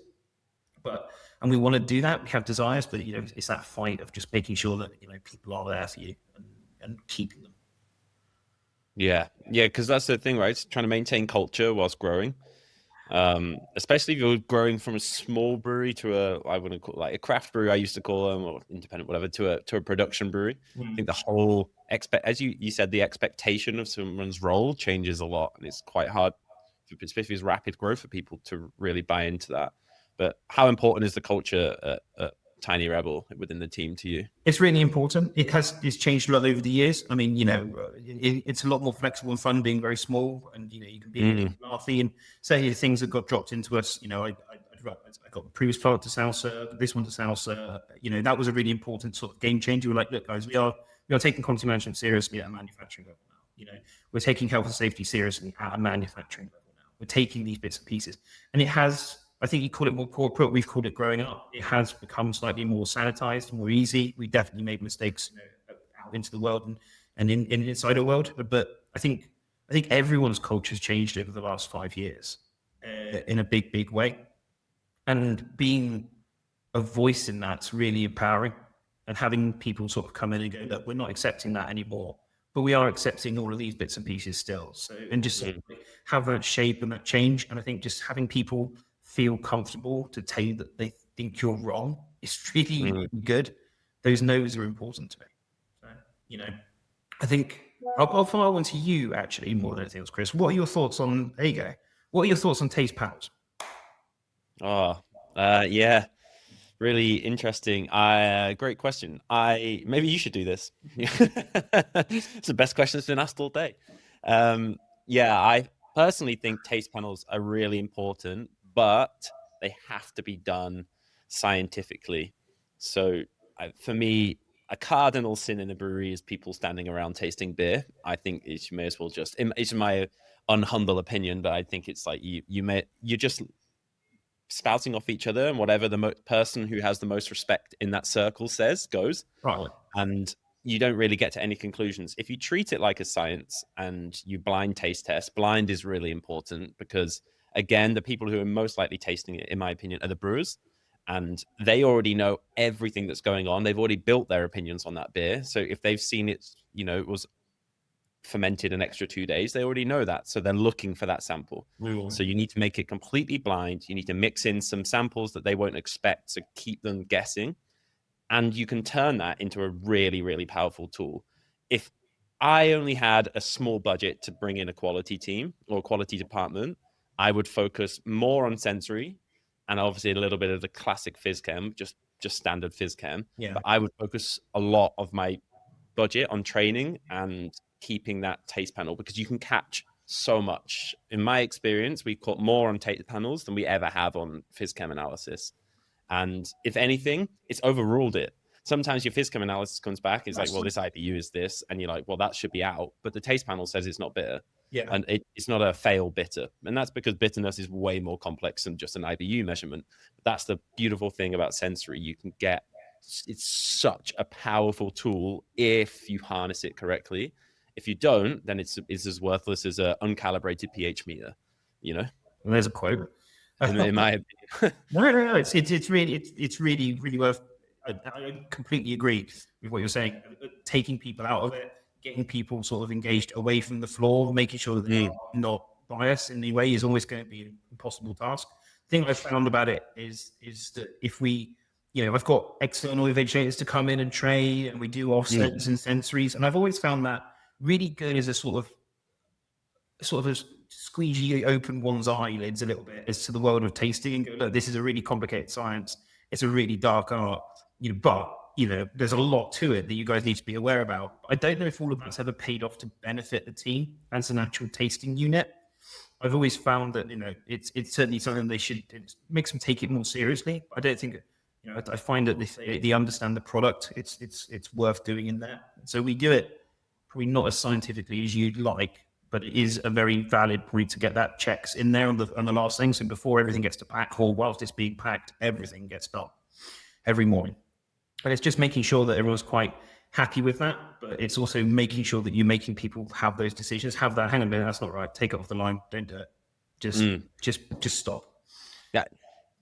And we want to do that. We have desires, but it's that fight of just making sure that people are there for you and keeping them. Yeah, because that's the thing, right? It's trying to maintain culture whilst growing. Especially if you're growing from a small brewery to I wouldn't call it like a craft brewery, I used to call them, or independent, whatever, to a production brewery. I think the whole as you said, the expectation of someone's role changes a lot, and it's quite hard, especially if it's rapid growth, for people to really buy into that. But how important is the culture at Tiny Rebel within the team to you? It's really important. It's changed a lot over the years. I mean, it's a lot more flexible and fun being very small, and you can be laughy and say things that got dropped into us. I got the previous plant to Salsa, this one to Salsa. That was a really important sort of game changer. We're like, look, guys, we are taking quality management seriously at a manufacturing level now. We're taking health and safety seriously at a manufacturing level now. We're taking these bits and pieces, and it has. I think you call it more corporate. We've called it growing up. It has become slightly more sanitized, more easy. We definitely made mistakes out into the world and in inside the world. But I think everyone's culture has changed over the last 5 years in a big, big way. And being a voice in that's really empowering. And having people sort of come in and go, look, we're not accepting that anymore, but we are accepting all of these bits and pieces still. So, and just sort of have that shape and that change. And I think just having people feel comfortable to tell you that they think you're wrong is really good. Those no's are important to me. So, I think I'll follow on to you actually more than anything else, Chris. What are your thoughts on, there you go. What are your thoughts on taste panels? Yeah, really interesting. Great question. Maybe you should do this. It's the best question that's been asked all day. I personally think taste panels are really important, but they have to be done scientifically. So for me, a cardinal sin in a brewery is people standing around tasting beer. I think you may as well just, it's my unhumble opinion, but I think it's like you're just spouting off each other, and whatever the person who has the most respect in that circle says goes. Right. And you don't really get to any conclusions. If you treat it like a science and you blind taste test, blind is really important because, again, the people who are most likely tasting it, in my opinion, are the brewers. And they already know everything that's going on. They've already built their opinions on that beer. So if they've seen it, it was fermented an extra 2 days, they already know that. So they're looking for that sample. So you need to make it completely blind. You need to mix in some samples that they won't expect to keep them guessing. And you can turn that into a really, really powerful tool. If I only had a small budget to bring in a quality team or a quality department, I would focus more on sensory and obviously a little bit of the classic phys chem, just standard phys chem. Yeah. But I would focus a lot of my budget on training and keeping that taste panel, because you can catch so much. In my experience, we caught more on taste panels than we ever have on phys chem analysis. And if anything, it's overruled it. Sometimes your physchem analysis comes back, it's like, well, this IBU is this, and you're like, well, that should be out. But the taste panel says it's not bitter. Yeah. And it's not a fail bitter. And that's because bitterness is way more complex than just an IBU measurement. That's the beautiful thing about sensory. You can get, it's such a powerful tool if you harness it correctly. If you don't, then it's as worthless as an uncalibrated pH meter, you know? Well, there's a quote. In my opinion. No. It's really worth. I completely agree with what you're saying. Taking people out of it, getting people sort of engaged away from the floor, making sure that they're not biased in any way is always going to be an impossible task. The thing I've found about it is that if we, I've got external evaluators to come in and train, and we do offsets and sensories, and I've always found that really good as a sort of a squeegee open one's eyelids a little bit as to the world of tasting and go, look, this is a really complicated science. It's a really dark art, but there's a lot to it that you guys need to be aware about. I don't know if all of that's ever paid off to benefit the team as an actual tasting unit. I've always found that, it's certainly something they should, it makes them take it more seriously. I don't think, I find that if they understand the product, it's worth doing in there. So we do it probably not as scientifically as you'd like, but it is a very valid point to get that checks in there on the last thing. So before everything gets to pack, or whilst it's being packed, everything gets done every morning. And it's just making sure that everyone's quite happy with that, but it's also making sure that you're making people have those decisions, have that, hang on a minute, that's not right, take it off the line, don't do it. Just stop. Yeah.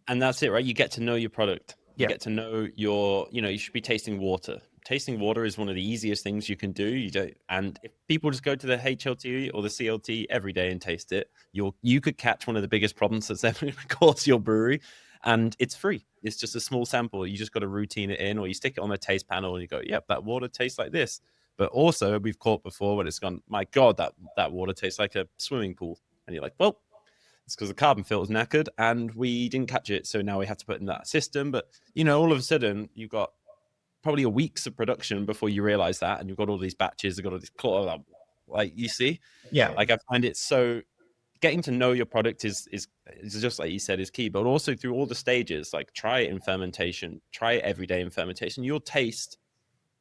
And that's it, right? You get to know your product. You Yeah. get to know you should be tasting water. Tasting water is one of the easiest things you can do. And if people just go to the HLT or the CLT every day and taste it, you could catch one of the biggest problems that's ever going to cause your brewery. And it's free. It's just a small sample. You just got to routine it in, or you stick it on the taste panel and you go, yep, that water tastes like this. But also we've caught before when it's gone, my God, that water tastes like a swimming pool. And you're like, well, it's because the carbon filter's knackered and we didn't catch it. So now we have to put in that system. But, all of a sudden you've got probably a week's of production before you realize that. And you've got all these batches, you've got all these, like, you see? Yeah. Like, I find it so, getting to know your product is just like you said, is key, but also through all the stages, like try it in fermentation, try it every day in fermentation. You'll taste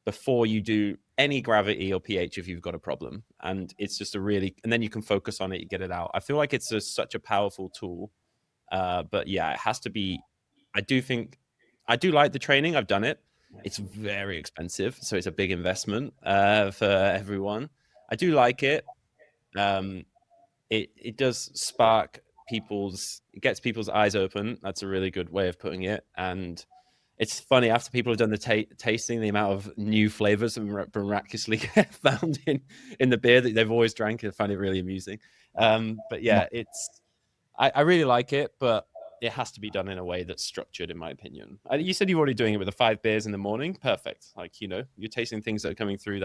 before you do any gravity or pH if you've got a problem. And it's just and then you can focus on it, you get it out. I feel like it's such a powerful tool. But yeah, it has to be, I do like the training. I've done it. It's very expensive. So it's a big investment for everyone. I do like it. It does spark it gets people's eyes open. That's a really good way of putting it. And it's funny, after people have done the tasting, the amount of new flavors miraculously found in the beer that they've always drank. I find it really amusing. But yeah, I really like it, but it has to be done in a way that's structured, in my opinion. You said you're already doing it with the 5 beers in the morning. Perfect. Like, you're tasting things that are coming through.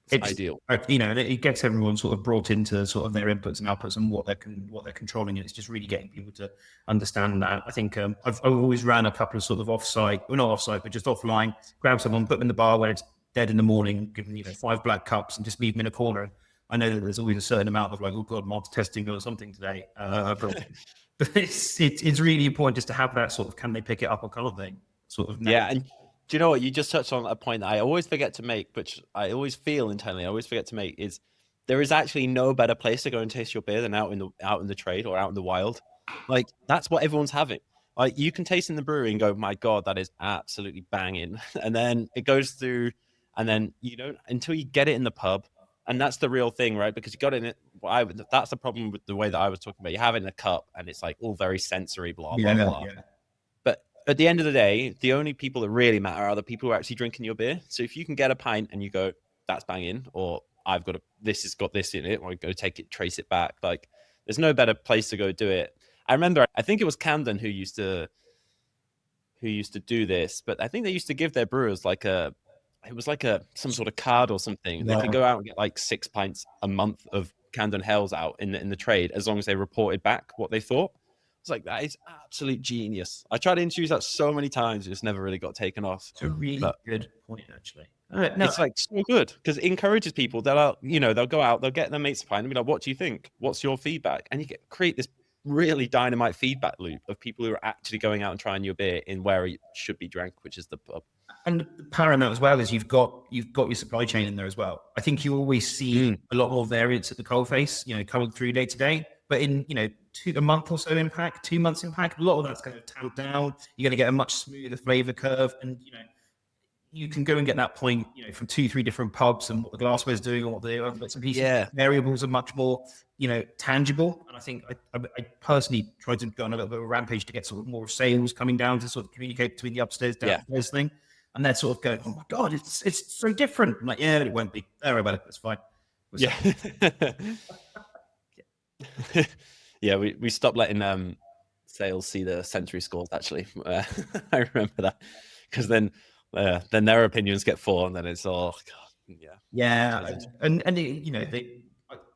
It's ideal. It gets everyone sort of brought into sort of their inputs and outputs and what they're controlling, and it's just really getting people to understand that. I think I've always ran a couple of sort of offsite, well, not offsite, but just offline. Grab someone, put them in the bar when it's dead in the morning, give them 5 black cups, and just leave them in a corner. I know that there's always a certain amount of like, oh God, Mark's testing or something today. But it's really important just to have that sort of, can they pick it up or kind of thing, sort of. Yeah, and do you know what? You just touched on a point that I always forget to make, which I always feel internally, I always forget to make, is there is actually no better place to go and taste your beer than out in the trade or out in the wild. Like, that's what everyone's having. Like, you can taste in the brewery and go, my God, that is absolutely banging. And then it goes through, and then you don't, until you get it in the pub. And that's the real thing, right? Because you got it in it. That's the problem with the way that I was talking about. You have it in a cup and it's like all very sensory, blah, blah, blah. Yeah. But at the end of the day, the only people that really matter are the people who are actually drinking your beer. So if you can get a pint and you go, that's banging, or this has got this in it, or go take it, trace it back. Like, there's no better place to go do it. I remember, I think it was Camden who used to do this, but I think they used to give their brewers like a it was like some sort of card or something. They could go out and get like 6 pints a month of Camden Hells out in the trade, as long as they reported back what they thought. It's like, that is absolute genius. I tried to introduce that so many times, it just never really got taken off. It's a really good point, actually. It's like so good because it encourages people. They'll go out, they'll get their mates a pint and be like, "What do you think? What's your feedback?" And you create this really dynamite feedback loop of people who are actually going out and trying your beer in where it should be drank, which is the pub. And paramount as well is you've got your supply chain in there as well. I think you always see a lot more variance at the coalface, coming through day to day. But in a month or so impact, 2 months impact, a lot of that's going to tamp down. You're going to get a much smoother flavor curve, and you can go and get that point, from 2-3 different pubs and what the glassware's doing and what the other bits and pieces. Yeah. Variables are much more, tangible. And I think I personally tried to go on a little bit of a rampage to get sort of more sales coming down to sort of communicate between the upstairs, downstairs thing. And they're sort of going, "Oh my God, it's so different." I'm like, "Yeah, it won't be. Don't worry about it. It's fine." Yeah, we stopped letting sales see the sensory scores, actually. I remember that, because then their opinions get full, and then it's all, God, and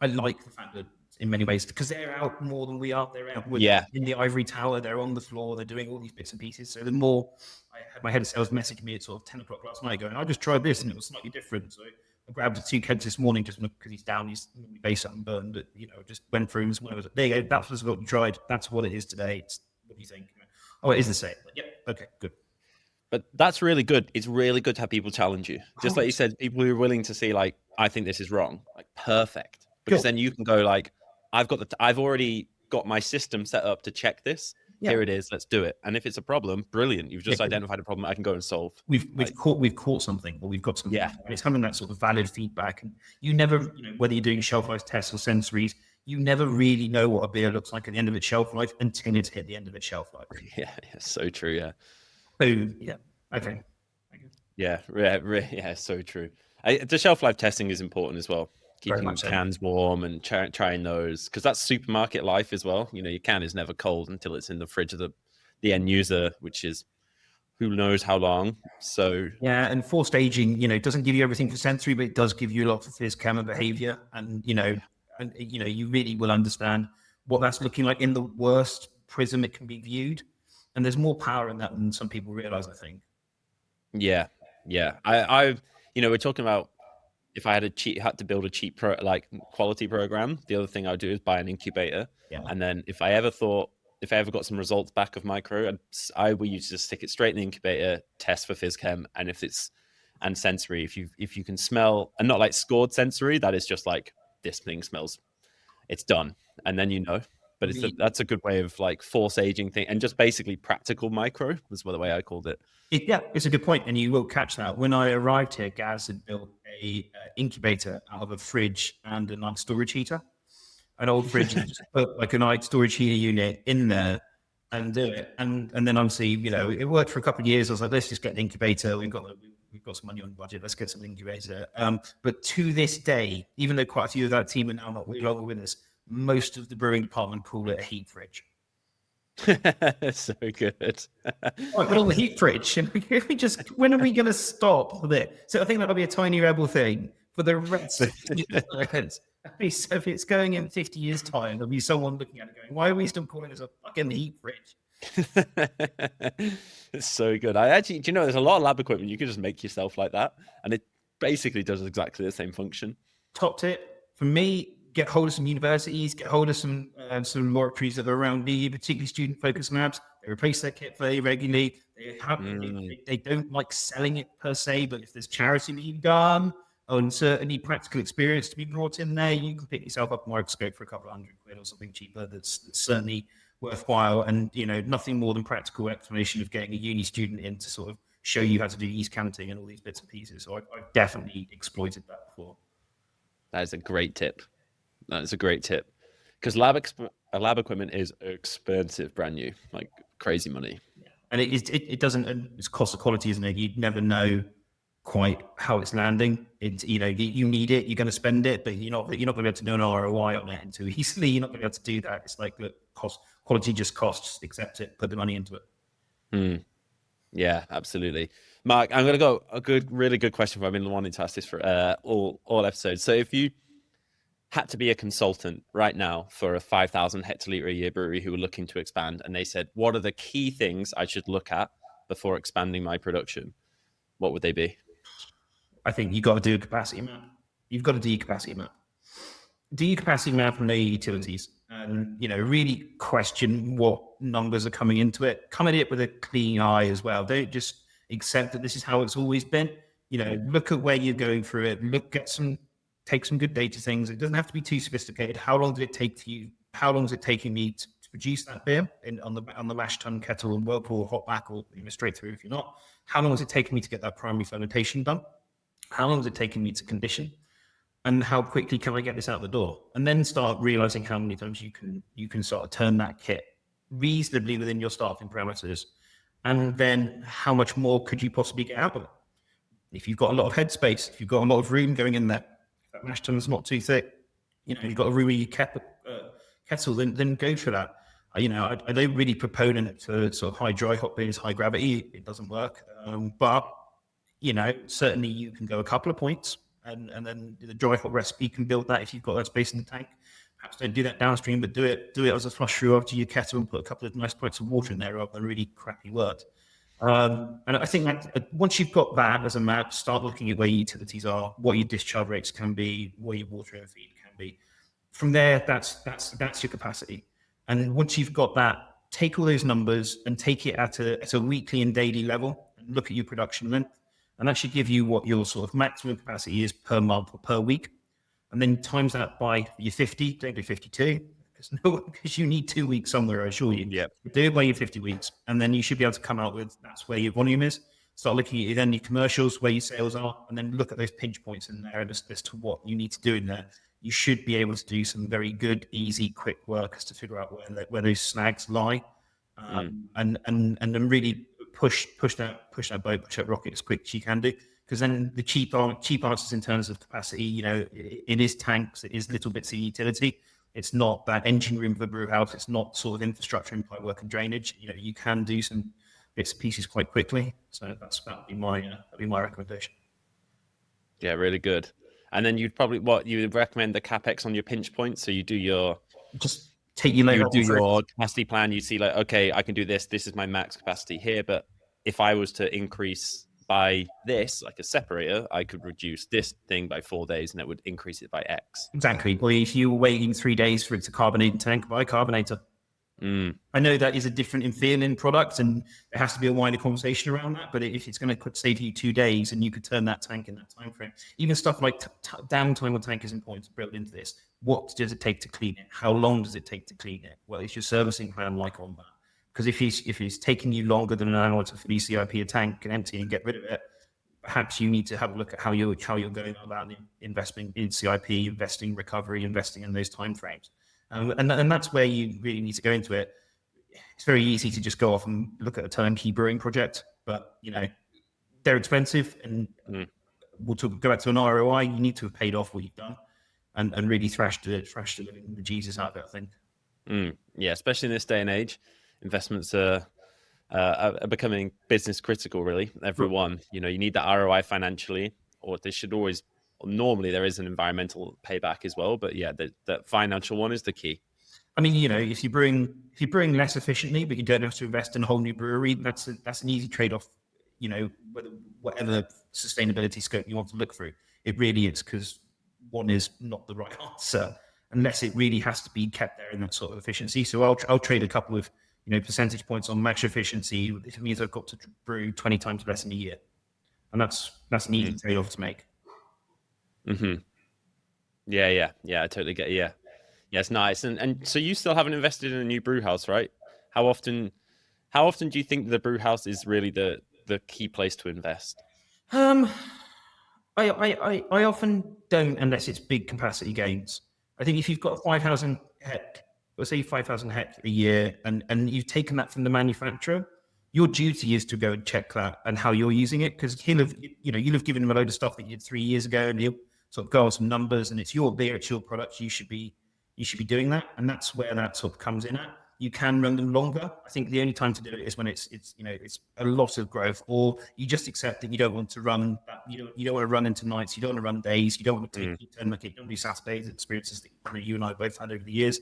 I like the fact that in many ways, because they're out more than we are. They're out in the ivory tower. They're on the floor. They're doing all these bits and pieces. So the more, I had my head of sales message me at sort of 10 o'clock last night going, "I just tried this and it was slightly different." So I grabbed 2 kegs this morning just because he's down. He's base unburned, but just went through and was like, "There you go. That's what you tried. That's what it is today. What do you think?" "Oh, it is the same." Like, "Yep, okay, good." But that's really good. It's really good to have people challenge you. Just like you said, people who are willing to see, like, "I think this is wrong." Like, perfect. Because then you can go like, I've already got my system set up to check this. Yeah. Here it is. Let's do it. And if it's a problem, brilliant. You've just identified a problem I can go and solve. We've caught something, or we've got something. Yeah. And it's having that sort of valid feedback. And you never, whether you're doing shelf life tests or sensories, you never really know what a beer looks like at the end of its shelf life until it's hit the end of its shelf life. Yeah, so true. Yeah. So yeah. Okay. Yeah, so true. The shelf life testing is important as well. Keeping cans warm and trying those, because that's supermarket life as well. Your can is never cold until it's in the fridge of the end user, which is who knows how long. So yeah, and forced aging, doesn't give you everything for sensory, but it does give you a lot for phys chem and behavior, and you really will understand what that's looking like in the worst prism it can be viewed, and there's more power in that than some people realize, I think. Yeah. I we're talking about, if I had to build a cheap quality program, the other thing I would do is buy an incubator. Yeah. And then if I ever got some results back of micro, I will use to just stick it straight in the incubator, test for phys chem, and sensory. If you can smell, and not like scored sensory, that is just like, this thing smells, it's done, and then But that's a good way of like force aging thing, and just basically practical micro was the way I called it. It's a good point, and you will catch that. When I arrived here, Gaz had built a incubator out of a fridge and a nice storage heater. An old fridge, just put like a nice storage heater unit in there and do it. And then obviously, it worked for a couple of years. I was like, let's just get an incubator. We've got some money on the budget. Let's get some incubator. But to this day, even though quite a few of that team are now not really longer with us, most of the brewing department call it a heat fridge. So good. But on the heat fridge, when are we going to stop with it? So I think that'll be a tiny rebel thing for the rest of So if it's going in 50 years' time, there'll be someone looking at it going, "Why are we still calling this a fucking heat fridge?" It's so good. There's a lot of lab equipment you can just make yourself like that, and it basically does exactly the same function. Top tip for me: get hold of some universities, get hold of some laboratories that are around me, particularly student-focused labs. They replace their kit very regularly. They don't like selling it per se, but if there's charity being done, and certainly practical experience to be brought in there, you can pick yourself up a microscope for a couple of £100 or something cheaper. That's certainly worthwhile, and nothing more than practical explanation of getting a uni student in to sort of show you how to do yeast canting and all these bits and pieces. So I've definitely exploited that before. That is a great tip. Because lab equipment is expensive, brand new, like crazy money. Yeah. And it doesn't. It's cost of quality, isn't it? You'd never know quite how it's landing. It's you need it, you're going to spend it, but you're not going to be able to do an ROI on it too easily. You're not going to be able to do that. It's like, look, quality just costs. Accept it. Put the money into it. Yeah, absolutely. Mark, I'm going to go really good question. I've been wanting to ask this for all episodes. So if you had to be a consultant right now for a 5,000 hectoliter a year brewery who were looking to expand, and they said, what are the key things I should look at before expanding my production? What would they be? I think you've got to do a capacity map. You've got to do your capacity map. Do your capacity map and know your utilities, and really question what numbers are coming into it. Come at it with a clean eye as well. Don't just accept that this is how it's always been. Look at where you're going through it. Take some good data things. It doesn't have to be too sophisticated. How long did it take to you? How long is it taking me to produce that beer on the mash tun kettle and whirlpool, hot back, or straight through if you're not? How long is it taking me to get that primary fermentation done? How long is it taking me to condition? And how quickly can I get this out the door? And then start realizing how many times you can sort of turn that kit reasonably within your staffing parameters. And then how much more could you possibly get out of it? If you've got a lot of headspace, if you've got a lot of room going in there, if that mash tun's not too thick, you've got a roomy kettle, then go for that. I don't really proponent for sort of high dry hop beers, high gravity. It doesn't work. But certainly you can go a couple of points. And then the dry hop recipe can build that if you've got that space in the tank. Perhaps don't do that downstream, but do it as a flush through after your kettle and put a couple of nice points of water in there rather than really crappy wort. And I think that once you've got that as a map, start looking at where your utilities are, what your discharge rates can be, what your water and feed can be. From there, that's your capacity. And once you've got that, take all those numbers and take it at a weekly and daily level and look at your production length. And that should give you what your sort of maximum capacity is per month or per week. And then times that by your 50, don't do 52, because you need 2 weeks somewhere, I assure you. Yep. Do it by your 50 weeks. And then you should be able to come out with, that's where your volume is. Start looking at then your commercials, where your sales are, and then look at those pinch points in there as to what you need to do in there. You should be able to do some very good, easy, quick work as to figure out where those snags lie. And then really push that boat, push that rocket as quick as you can do, because then the cheap answers in terms of capacity, it is tanks, it is little bits of utility. It's not that engine room for Brewhouse. It's not sort of infrastructure and pipe work and drainage. You can do some bits and pieces quite quickly. So that'd be my recommendation. Yeah, really good. And then you would recommend the capex on your pinch points. So you do your just take your you do your capacity plan. You see like, okay, I can do this. This is my max capacity here. But if I was to increase by this, like a separator, I could reduce this thing by 4 days and it would increase it by X. Exactly. Or if you were waiting 3 days for it to carbonate in tank, buy a carbonator. I know that is a different in feeling product and there has to be a wider conversation around that. But if it's going to save you 2 days and you could turn that tank in that time frame, even stuff like downtime on tank is important to build into this. What does it take to clean it? How long does it take to clean it? Well, is your servicing plan like on that? Because if it's taking you longer than an hour to fully CIP a tank and empty and get rid of it, perhaps you need to have a look at how you're going about investing in CIP, investing recovery, investing in those time frames. And that's where you really need to go into it. It's very easy to just go off and look at a turnkey brewing project, but they're expensive, and go back to an ROI. You need to have paid off what you've done, and really thrash the Jesus out of it, I think. Yeah, especially in this day and age, investments are becoming business critical. Really, everyone. You need the ROI financially, or they should always. Normally there is an environmental payback as well, but yeah, the financial one is the key. I mean, if you brewing less efficiently, but you don't have to invest in a whole new brewery, that's an easy trade-off. Whatever sustainability scope you want to look through, it really is, because one is not the right answer unless it really has to be kept there in that sort of efficiency. So I'll trade a couple of percentage points on mash efficiency. It means I've got to brew 20 times less in a year, and that's an easy trade-off to make. Yeah, I totally get it. Yeah, it's nice. And so you still haven't invested in a new brew house, right? How often do you think the brew house is really the key place to invest? I often don't, unless it's big capacity gains. I think if you've got 5,000 hect, let's say 5,000 hect a year, and you've taken that from the manufacturer, your duty is to go and check that and how you're using it, because you'll have given him a load of stuff that you did 3 years ago, and he'll sort of go on some numbers, and it's your beer, it's your product. You should be doing that, and that's where that sort of comes in at. You can run them longer. I think the only time to do it is when it's a lot of growth, or you just accept that you don't want to run. You don't want to run into nights. You don't want to run days. You don't want to take turn market. You don't do Saturdays. Experiences that you and I both had over the years.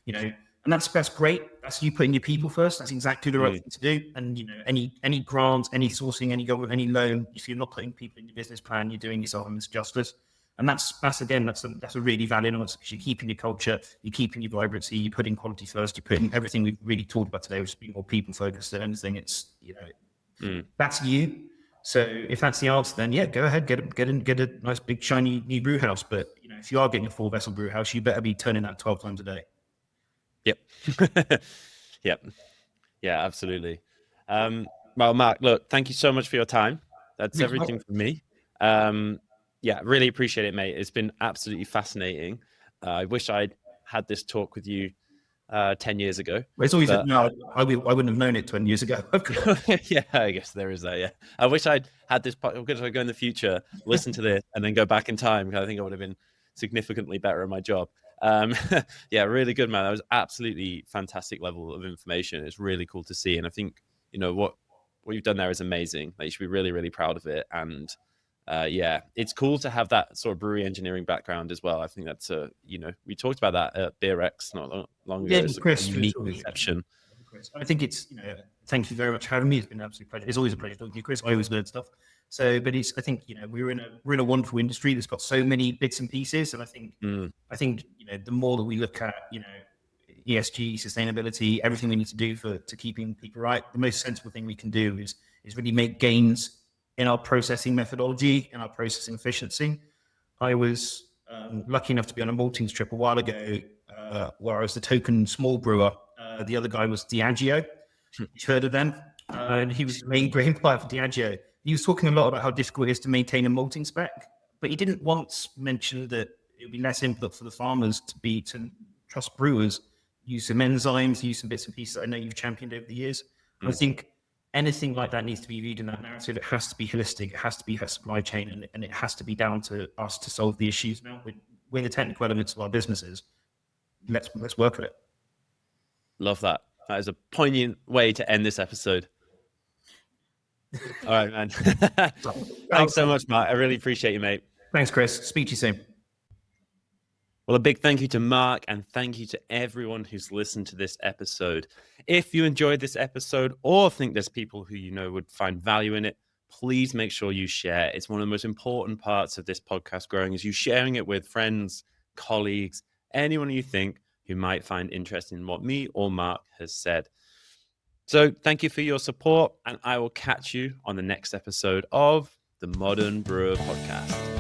And that's great. That's you putting your people first. That's exactly the right thing to do. And any grants, any sourcing, any government, any loan, if you're not putting people in your business plan, you're doing yourself a misjustice. And that's a really valid answer, because you're keeping your culture, you're keeping your vibrancy, you're putting quality first, you're putting everything we've really talked about today, which is being more people focused than anything. It's that's you. So if that's the answer, then yeah, go ahead, get a nice big shiny new brew house. But if you are getting a 4-vessel brew house, you better be turning that 12 times a day. Yep. Yep. Yeah, absolutely. Well, Mark, look, thank you so much for your time. That's everything from me. Yeah, really appreciate it, mate. It's been absolutely fascinating. I wish I'd had this talk with you 10 years ago. Well, it's always no, I wouldn't have known it 20 years ago. Yeah, I guess there is that. Yeah, I wish I'd had this. I'm going to go in the future, listen to this, and then go back in time, because I think I would have been significantly better at my job. Yeah, really good, man. That was absolutely fantastic level of information. It's really cool to see, and I think what you've done there is amazing. Like, you should be really, really proud of it. And yeah, it's cool to have that sort of brewery engineering background as well. I think that's we talked about that at BeerX not long ago. It's Chris, a unique conception. I think it's thank you very much for having me. It's been an absolute pleasure. It's always a pleasure talking to you, Chris. I always learn stuff. So, but I think we're in a wonderful industry that's got so many bits and pieces, and I think the more that we look at ESG, sustainability, everything we need to do to keeping people right, the most sensible thing we can do is really make gains in our processing methodology, in our processing efficiency. I was lucky enough to be on a malting trip a while ago, where I was the token small brewer. The other guy was Diageo. You've heard of them? And he was the main grain buyer for Diageo. He was talking a lot about how difficult it is to maintain a malting spec, but he didn't once mention that it would be less input for the farmers to trust brewers, use some enzymes, use some bits and pieces that I know you've championed over the years. I think anything like that needs to be viewed in that narrative. It has to be holistic. It has to be a supply chain, and it has to be down to us to solve the issues. Now, with the technical elements of our businesses, let's work at it. Love that. That is a poignant way to end this episode. All right, man. Thanks so much, Mark. I really appreciate you, mate. Thanks, Chris. Speak to you soon. Well, a big thank you to Mark, and thank you to everyone who's listened to this episode. If you enjoyed this episode, or think there's people who would find value in it, please make sure you share. It's one of the most important parts of this podcast growing, is you sharing it with friends, colleagues, anyone you think who might find interest in what me or Mark has said. So thank you for your support, and I will catch you on the next episode of the Modern Brewer Podcast.